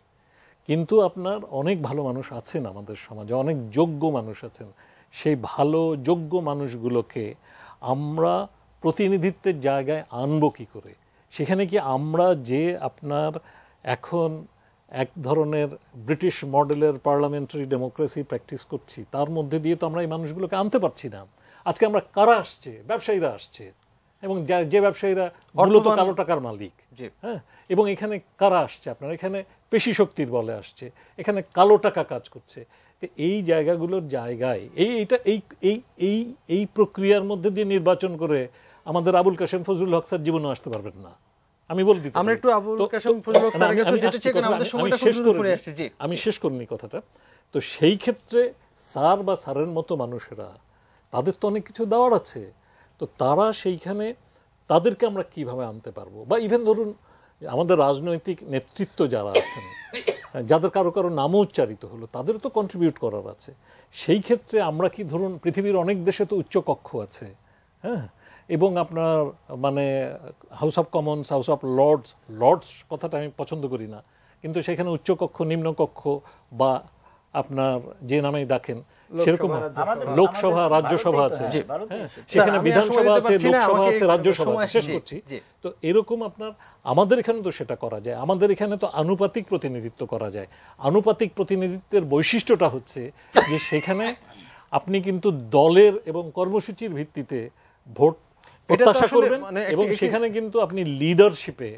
কিন্তু আপনার অনেক ভালো মানুষ আছেন আমাদের সমাজে, অনেক যোগ্য মানুষ আছেন। সেই ভালো যোগ্য মানুষগুলোকে আমরা প্রতিনিধিত্বের জায়গায় আনবো কী করে? সেখানে কি আমরা যে আপনার এখন এক ধরনের ব্রিটিশ মডেলের পার্লামেন্টারি ডেমোক্রেসি প্র্যাকটিস করছি, তার মধ্যে দিয়ে তো আমরা এই মানুষগুলোকে আনতে পারছি না। আজকে আমরা কারা আসছে? ব্যবসায়ীরা আসছে, এবং যে ব্যবসায়ীরা মূলত কালো টাকার মালিক। হ্যাঁ, এবং এখানে কারা আসছে? আপনার এখানে পেশি শক্তির বলে আসছে, এখানে কালো টাকা কাজ করছে। তো এই জায়গাগুলোর জায়গায় এই প্রক্রিয়ার মধ্যে দিয়ে নির্বাচন করে আমাদের আবুল কাশেম ফজলুল হক স্যার জীবনে আসতে পারবেন না। আমি বলে দিতে আমরা একটু আবুল কাশেম ফজলুল হক স্যারের কাছে যেতে চাই, কারণ আমাদের সময়টা খুব দ্রুত পড়ে আসছে। জি, আমি শেষ করিনি কথাটা। তো সেই ক্ষেত্রে স্যার বা স্যারের মতো মানুষেরা, তাদের তো অনেক কিছু দেওয়ার আছে, তো তারা সেইখানে তাদেরকে আমরা কিভাবে আনতে পারবো? বা ইভেন ধরুন আমাদের রাজনৈতিক নেতৃত্ব যারা আছেন, যাদের কারো কারো নামও উচ্চারিত হলো, তাদেরও তো কন্ট্রিবিউট করার আছে। সেই ক্ষেত্রে আমরা কি ধরুন পৃথিবীর অনেক দেশে তো উচ্চ কক্ষ আছে, হ্যাঁ, এবং আপনার মানে House of Commons, House of Lords কথাটা আমি পছন্দ করি না, কিন্তু সেখানে উচ্চকক্ষ, নিম্নকক্ষ বা আপনার যে নামেই ডাকেন সেরকম লোকসভা, রাজ্যসভা আছে, সেখানে বিধানসভা আছে, লোকসভা আছে, রাজ্যসভা আছে। শেষ করছি। তো এরকম আপনার আমাদের এখানে তো সেটা করা যায়, আমাদের এখানে তো আনুপাতিক প্রতিনিধিত্ব করা যায়। আনুপাতিক প্রতিনিধিত্বের বৈশিষ্ট্যটা হচ্ছে যে সেখানে আপনি কিন্তু দলের এবং কর্মসূচির ভিত্তিতে ভোট প্রত্যাশা করবেন, এবং সেখানে কিন্তু আপনি লিডারশিপে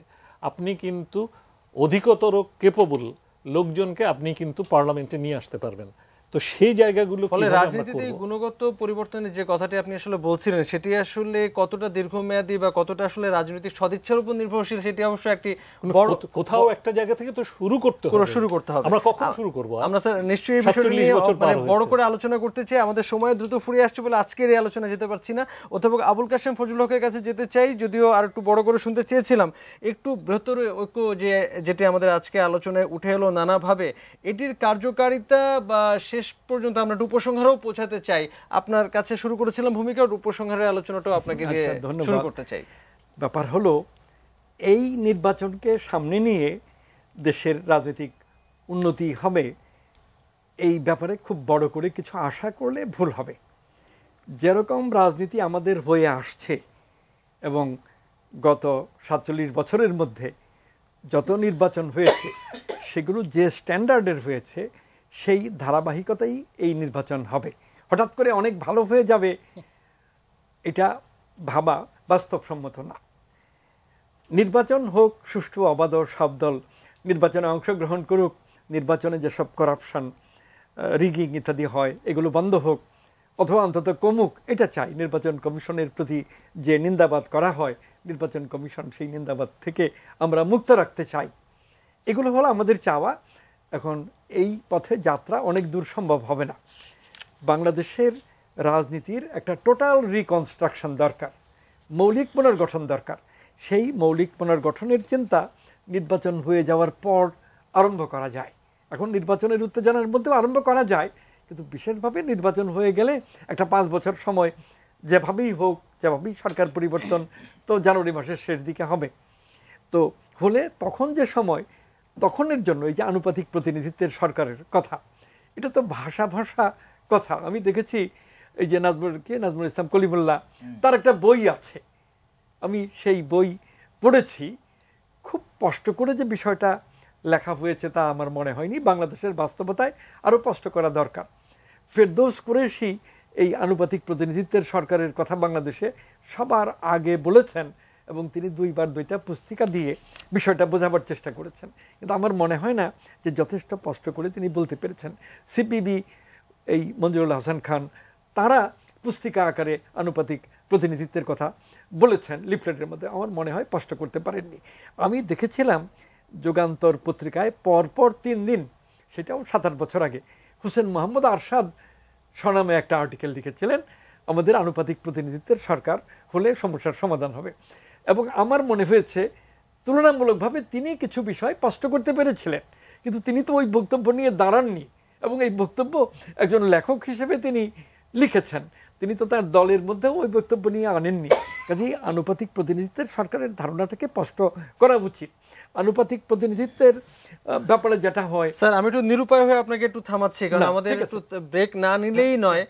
আপনি কিন্তু অধিকতর কেপেবল লোকজনকে আপনি কিন্তু পার্লামেন্টে নিয়ে আসতে পারবেন। তো সেই জায়গাগুলো ফলে কিভাবে আমরা রাজনীতিতে এই করব? গুণগত পরিবর্তনের যে কথাটি আপনি আসলে বলছিলেন সেটি আসলে কতটা দীর্ঘমেয়াদী বা কতটা আসলে রাজনৈতিক সদিচ্ছার উপর নির্ভরশীল সেটি অবশ্যই একটি বড় কোথাও একটা জায়গা থেকে তো শুরু করতে হবে। শুরু করতে হবে। আমরা কখন শুরু করব? আমরা স্যার নিশ্চয়ই এই বিষয়টি 47 নিয়ে বছর পার মানে বড় হয়েছে। করে আলোচনা করতে চাই। আমাদের সময় দ্রুত ফুরিয়ে আসছে বলে আজকের এই আলোচনা যেতে পারছি না। অধ্যাপক আবুল কাশেম ফজলুল হকের কাছে যেতে চাই, যদিও আর একটু বড় করে শুনতে চেয়েছিলাম। একটু বৃহত্তর ঐক্য যেটি আমাদের আজকে আলোচনায় উঠে এলো নানাভাবে, এটির কার্যকারিতা বা শেষ পর্যন্ত আমরা একটু উপসংহারও পৌঁছাতে চাই। আপনার কাছে শুরু করেছিলাম ভূমিকা, উপসংহারের আলোচনাটাও আপনাকে দিয়ে শুরু করতে চাই। ব্যাপার হলো এই নির্বাচনকে সামনে নিয়ে দেশের রাজনৈতিক উন্নতি হবে, এই ব্যাপারে খুব বড় করে কিছু আশা করলে ভুল হবে। যেরকম রাজনীতি আমাদের হয়ে আসছে এবং গত 47 বছরের মধ্যে যত নির্বাচন হয়েছে সেগুলো যে স্ট্যান্ডার্ডের হয়েছে সেই ধারাবাহিকতাই এই নির্বাচন হবে। হঠাৎ করে অনেক ভালো হয়ে যাবে এটা ভাবা বাস্তবসম্মত না। নির্বাচন হোক সুষ্ঠু, অবাধ, সব দল নির্বাচনে অংশগ্রহণ করুক, নির্বাচনে যেসব করাপশন, রিগিং ইত্যাদি হয় এগুলো বন্ধ হোক অথবা অন্তত কমুক, এটা চাই। নির্বাচন কমিশনের প্রতি যে নিন্দাবাদ করা হয়, নির্বাচন কমিশন সেই নিন্দাবাদ থেকে আমরা মুক্ত রাখতে চাই। এগুলো হলো আমাদের চাওয়া। এখন এই পথে যাত্রা অনেক দূর সম্ভব হবে না। বাংলাদেশের রাজনীতির একটা টোটাল রিকনস্ট্রাকশন দরকার, মৌলিক পুনর্গঠন দরকার। সেই মৌলিক পুনর্গঠনের চিন্তা নির্বাচন হয়ে যাওয়ার পর আরম্ভ করা যায়। এখন নির্বাচনের উত্তেজনার মধ্যেও আরম্ভ করা যায়, কিন্তু বিশেষভাবে নির্বাচন হয়ে গেলে একটা 5 বছর সময় যেভাবেই হোক, যেভাবেই সরকার পরিবর্তন তো জানুয়ারি মাসের শেষ দিকে হবে। তো হলে তখন যে সময়, তখনের জন্য এই যে আনুপাতিক প্রতিনিধিত্বের সরকারের কথা, এটা তো ভাষা কথা। আমি দেখেছি এই যে নাজমুল ইসলাম কলিমুল্লাহ, তার একটা বই আছে, আমি সেই বই পড়েছি। খুব কষ্ট করে যে বিষয়টা লেখা হয়েছে তা আমার মনে হয়নি। বাংলাদেশের বাস্তবতায় আরও স্পষ্ট করা দরকার। ফেরদৌস কুরেশি এই আনুপাতিক প্রতিনিধিত্বের সরকারের কথা বাংলাদেশে সবার আগে বলেছেন এবং তিনি 2বার 2টা পুস্তিকা দিয়ে বিষয়টা বোঝাবার চেষ্টা করেছেন, কিন্তু আমার মনে হয় না যে যথেষ্ট স্পষ্ট করে তিনি বলতে পেরেছেন। সিপিবি এই মঞ্জুরুল হাসান খান, তারা পুস্তিকা আকারে আনুপাতিক প্রতিনিধিত্বের কথা বলেছেন লিফলেটের মধ্যে, আমার মনে হয় স্পষ্ট করতে পারেননি। আমি দেখেছিলাম যুগান্তর পত্রিকায় পরপর 3 দিন, সেটাও 7-8 বছর আগে, হোসেন মোহাম্মদ আরশাদ স্বনামে একটা আর্টিকেল লিখেছিলেন, আমাদের আনুপাতিক প্রতিনিধিত্বের সরকার হলে সমস্যার সমাধান হবে। এবং আমার মনে হয়েছে তুলনামূলকভাবে তিনি কিছু বিষয় স্পষ্ট করতে পেরেছিলেন, কিন্তু তিনি তো ওই বক্তব্য নিয়ে দাঁড়াননি এবং এই বক্তব্য একজন লেখক হিসেবে তিনি লিখেছেন, তিনি তো তার দলের মধ্যেও ওই বক্তব্য নিয়ে আনেননি। কাজেই আনুপাতিক প্রতিনিধিত্বের সরকারের ধারণাটাকে স্পষ্ট করা উচিত। আনুপাতিক প্রতিনিধিত্বের ব্যাপারে যেটা হয়, স্যার আমি একটু নিরুপায় হয়ে আপনাকে একটু থামাচ্ছি, কারণ আমাদের একটু ব্রেক না নিলেই নয়।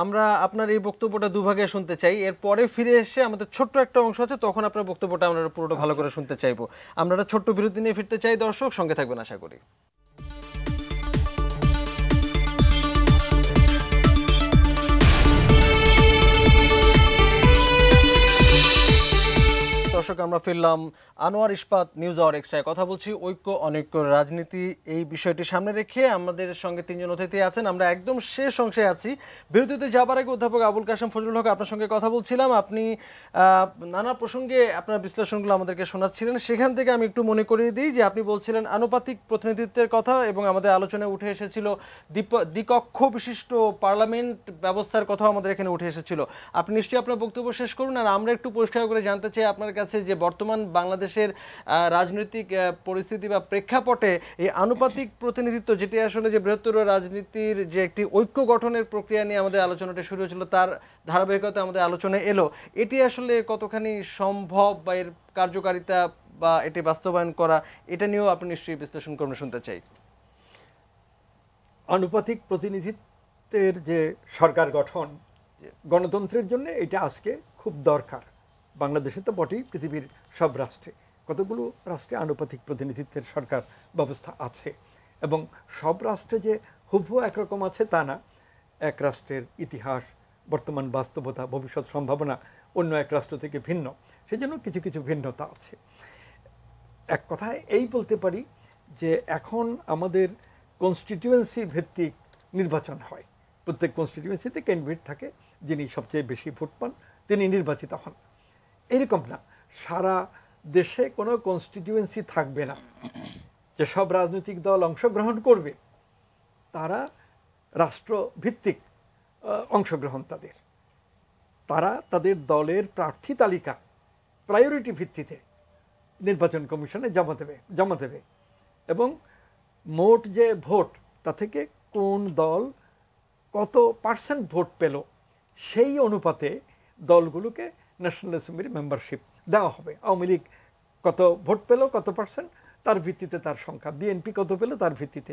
আমরা আপনার এই বক্তব্যটা দুভাগে শুনতে চাই, এরপরে ফিরে এসে আমাদের ছোট্ট একটা অংশ আছে, তখন আপনার বক্তব্যটা আমরা পুরোটা ভালো করে শুনতে চাইবো। আমরা একটা ছোট্ট বিরতি নিয়ে ফিরতে চাই। দর্শক সঙ্গে থাকবেন আশা করি। দর্শক আমরা ফিরলাম আনোয়ার ইস্পাত নিউজ আওয়ার এক্সট্রায়। কথা বলছি ঐক্য অনৈক্য রাজনীতি, এই বিষয়টি সামনে রেখে আমাদের সঙ্গে 3 জন অতিথি আছেন। আমরা একদম শেষ অংশে আছি। বিরতিতে যাবার আগে অধ্যাপক আবুল কাশেম ফজলুল হক, আপনার সঙ্গে কথা বলছিলাম। আপনি নানা প্রসঙ্গে আপনার বিশ্লেষণগুলো আমাদেরকে শোনাচ্ছিলেন, সেখান থেকে আমি একটু মনে করিয়ে দিই যে আপনি বলছিলেন আনুপাতিক প্রতিনিধিত্বের কথা এবং আমাদের আলোচনায় উঠে এসেছিল দ্বিকক্ষ বিশিষ্ট পার্লামেন্ট ব্যবস্থার কথা আমাদের এখানে উঠে এসেছিল। আপনি নিশ্চয়ই আপনার বক্তব্য শেষ করুন, আর আমরা একটু পরিষ্কার করে জানতে চাই আপনার কাছে যে বর্তমান বাংলাদেশের রাজনৈতিক পরিস্থিতি বা প্রেক্ষাপটে এই আনুপাতিক প্রতিনিধিত্ব, যেটি আসলে যে বৃহত্তর রাজনীতির যে একটি ঐক্য গঠনের প্রক্রিয়া নিয়ে আমাদের আলোচনাটা শুরু হয়েছিল, তার ধারাবাহিকতা আমাদের আলোচনায় এলো, এটি আসলে কতখানি সম্ভব বা এর কার্যকারিতা বা এটি বাস্তবায়ন করা, এটা নিয়েও আপনি নিশ্চয়ই বিশ্লেষণ করবেন, শুনতে চাই। আনুপাতিক প্রতিনিধিত্বের যে সরকার গঠন গণতন্ত্রের জন্য এটা আজকে খুব দরকার। বাংলাদেশে তো বটেই, পৃথিবীর সব রাষ্ট্রে, কতগুলো রাষ্ট্রে আনুপাতিক প্রতিনিধিত্বের সরকার ব্যবস্থা আছে এবং সব রাষ্ট্রে যে হুবহু একরকম আছে তা না। এক রাষ্ট্রের ইতিহাস, বর্তমান বাস্তবতা, ভবিষ্যৎ সম্ভাবনা অন্য এক রাষ্ট্র থেকে ভিন্ন, সেজন্য কিছু কিছু ভিন্নতা আছে। এক কথায় এই বলতে পারি যে এখন আমাদের কনস্টিটিউয়েন্সি ভিত্তিক নির্বাচন হয়। প্রত্যেক কনস্টিটিউয়েন্সিতে ক্যান্ডিডেট থাকে, যিনি সবচেয়ে বেশি ভোট পান তিনি নির্বাচিত হন। এরকম না, সারা দেশে কোনো কনস্টিটিউয়েন্সি থাকবে না। যেসব রাজনৈতিক দল অংশগ্রহণ করবে তারা রাষ্ট্রভিত্তিক অংশগ্রহণ, তারা তাদের দলের প্রার্থী তালিকা প্রায়োরিটি ভিত্তিতে নির্বাচন কমিশনে জমা দেবে এবং মোট যে ভোট তা থেকে কোন দল কত পার্সেন্ট ভোট পেল সেই অনুপাতে দলগুলোকে ন্যাশনাল অ্যাসেম্বলির মেম্বারশিপ দেওয়া হবে। আওয়ামী লীগ কত ভোট পেল, কত পার্সেন্ট, তার ভিত্তিতে তার সংখ্যা, বিএনপি কত পেল তার ভিত্তিতে,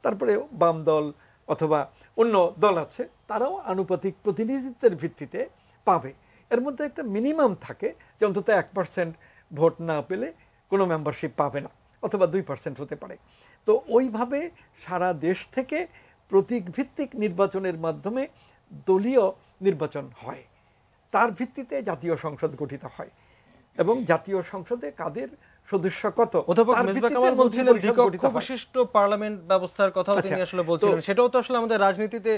তারপরে বাম দল অথবা অন্য দল আছে তারাও আনুপাতিক প্রতিনিধিত্বের ভিত্তিতে পাবে। এর মধ্যে একটা মিনিমাম থাকে যে অন্তত 1% ভোট না পেলে কোনো মেম্বারশিপ পাবে না, অথবা 2% হতে পারে। তো ওইভাবে সারা দেশ থেকে প্রতীক ভিত্তিক নির্বাচনের মাধ্যমে দলীয় নির্বাচন হয়, তার ভিত্তিতে জাতীয় সংসদ গঠিত হয় এবং জাতীয় সংসদে কাদের সদস্য কত তার ভিত্তিতে মন্ত্রিপরিষদ গঠিত হয়। বিশিষ্ট পার্লামেন্ট ব্যবস্থার কথা তিনি আসলে বলছিলেন, সেটাও তো আসলে আমাদের রাজনীতিতে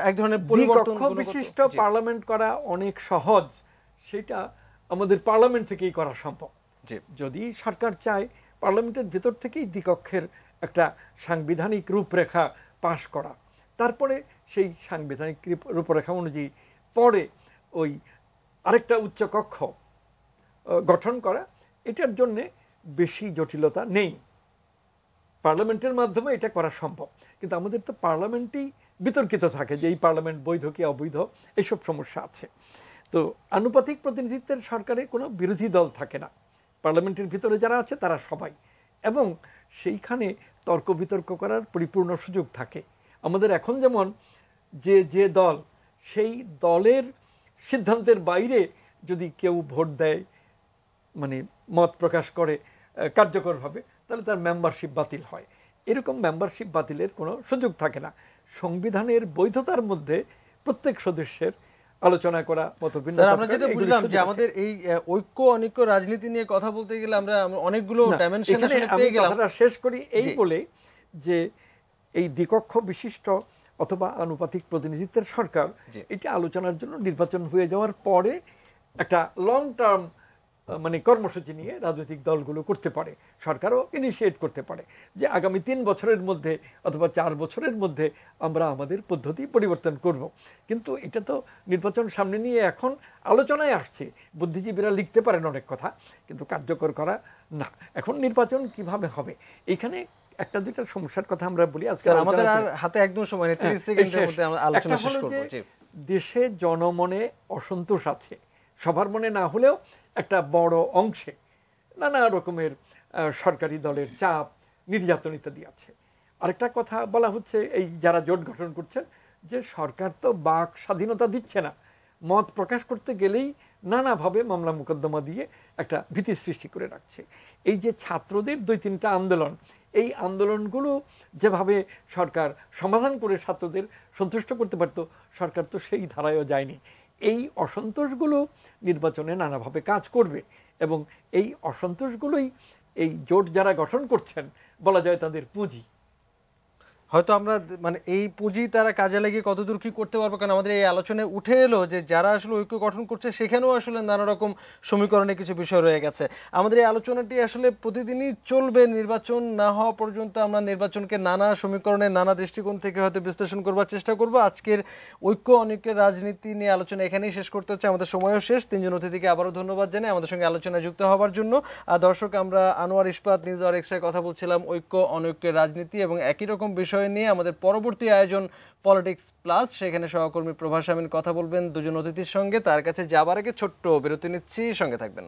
এক ধরনের পরিবর্তন। বিশিষ্ট পার্লামেন্ট করা অনেক সহজ, সেটা আমাদের পার্লামেন্ট থেকেই করা সম্ভব। যদি সরকার চায় পার্লামেন্টের ভেতর থেকেই দ্বিকক্ষের একটা সাংবিধানিক রূপরেখা পাশ করা, তারপরে সেই সাংবিধানিক রূপরেখা অনুযায়ী পরে ওই আরেকটা উচ্চকক্ষ গঠন করা, এটার জন্যে বেশি জটিলতা নেই। পার্লামেন্টের মাধ্যমে এটা করা সম্ভব, কিন্তু আমাদের তো পার্লামেন্টই বিতর্কিত থাকে যে এই পার্লামেন্ট বৈধ কি অবৈধ, এইসব সমস্যা আছে। তো আনুপাতিক প্রতিনিধিত্বের সরকারে কোনো বিরোধী দল থাকে না, পার্লামেন্টের ভিতরে যারা আছে তারা সবাই, এবং সেইখানে তর্ক বিতর্ক করার পরিপূর্ণ সুযোগ থাকে। আমাদের এখন যেমন যে দল, সেই দলের সিদ্ধান্তের বাইরে যদি কেউ ভোট দেয়, মানে মত প্রকাশ করে কার্যকরভাবে, তাহলে তার মেম্বারশিপ বাতিল হয়। এরকম মেম্বারশিপ বাতিলের কোনো সুযোগ থাকে না। সংবিধানের বৈধতার মধ্যে প্রত্যেক সদস্যের আলোচনা করা, মতভিন্ন। আমরা যেটা বুঝলাম যে আমাদের এই ঐক্য অনৈক্য রাজনীতি নিয়ে কথা বলতে গেলে আমরা অনেকগুলো ডাইমেনশন পেয়ে গেলাম। কথাটা শেষ করি এই বলে যে এই দ্বিকক্ষ বিশিষ্ট অথবা আনুপাতিক প্রতিনিধিত্বের সরকার, এটা আলোচনার জন্য নির্বাচন হয়ে যাওয়ার পরে একটা লং টার্ম মানে কর্মসূচি নিয়ে রাজনৈতিক দলগুলো করতে পারে, সরকারও ইনিশিয়েট করতে পারে যে আগামী 3 বছরের মধ্যে অথবা 4 বছরের মধ্যে আমরা আমাদের পদ্ধতি পরিবর্তন করব। কিন্তু এটা তো নির্বাচন সামনে নিয়ে এখন আলোচনায় আসছে, বুদ্ধিজীবীরা লিখতে পারেন অনেক কথা, কিন্তু কার্যকর করা না। এখন নির্বাচন কিভাবে হবে, এইখানে একটা দুইটা সমস্যার কথা আমরা বলি। আজকে আমাদের আর হাতে একদম সময় নেই, 30 সেকেন্ডের মধ্যে আমরা আলোচনা শেষ করব। দেশে জনমনে অসন্তোষ আছে, সবার মনে না হলেও একটা বড় অংশে নানা রকমের সরকারি দলের চাপ, নির্যাতন ইত্যাদি আছে। আরেকটা কথা বলা হচ্ছে, এই যারা জোট গঠন করছেন, যে সরকার তো বাক স্বাধীনতা দিচ্ছে না, মত প্রকাশ করতে গেলেই নানাভাবে মামলা মোকদ্দমা দিয়ে একটা ভীতি সৃষ্টি করে রাখছে। এই যে ছাত্রদের 2-3টা আন্দোলন, এই আন্দোলনগুলো যেভাবে সরকার সমাধান করে ছাত্রদের সন্তুষ্ট করতে পারত, সরকার তো সেই ধারায়ও যায়নি। এই অসন্তোষগুলো নির্বাচনে নানাভাবে কাজ করবে এবং এই অসন্তোষগুলোই এই জোট যারা গঠন করছেন বলা যায় তাদের পুঁজি। হয়তো আমরা মানে এই পুঁজি তারা কাজে লাগিয়ে কতদূর কি করতে পারবো, কারণ আমাদের এই আলোচনায় উঠে এলো যে যারা আসলে ঐক্য গঠন করছে সেখানেও আসলে নানা রকম সমীকরণে কিছু বিষয় রয়ে গেছে। আমাদের এই আলোচনাটি আসলে প্রতিদিনই চলবে, নির্বাচন না হওয়া পর্যন্ত আমরা নির্বাচনকে নানা সমীকরণে নানা দৃষ্টিকোণ থেকে হয়তো বিশ্লেষণ করবার চেষ্টা করব। আজকের ঐক্য অনৈক্যের রাজনীতি নিয়ে আলোচনা এখানেই শেষ করতে হচ্ছে, আমাদের সময়ও শেষ। 3 জন অতিথিকে আবারও ধন্যবাদ জানাই আমাদের সঙ্গে আলোচনায় যুক্ত হওয়ার জন্য। আর দর্শক, আমরা আনোয়ার ইস্পাত, নিউজ আওয়ার এক্সট্রায় কথা বলছিলাম ঐক্য অনৈক্যের রাজনীতি এবং একই রকম বিষয় নিয়ে আমাদের পরবর্তী আয়োজন পলিটিক্স প্লাস, সেখানে সহকর্মী প্রভাস আমিন কথা বলবেন 2 জন অতিথির সঙ্গে। তার কাছে যাবার আগে ছোট্ট বিরতি নিচ্ছি, সঙ্গে থাকবেন।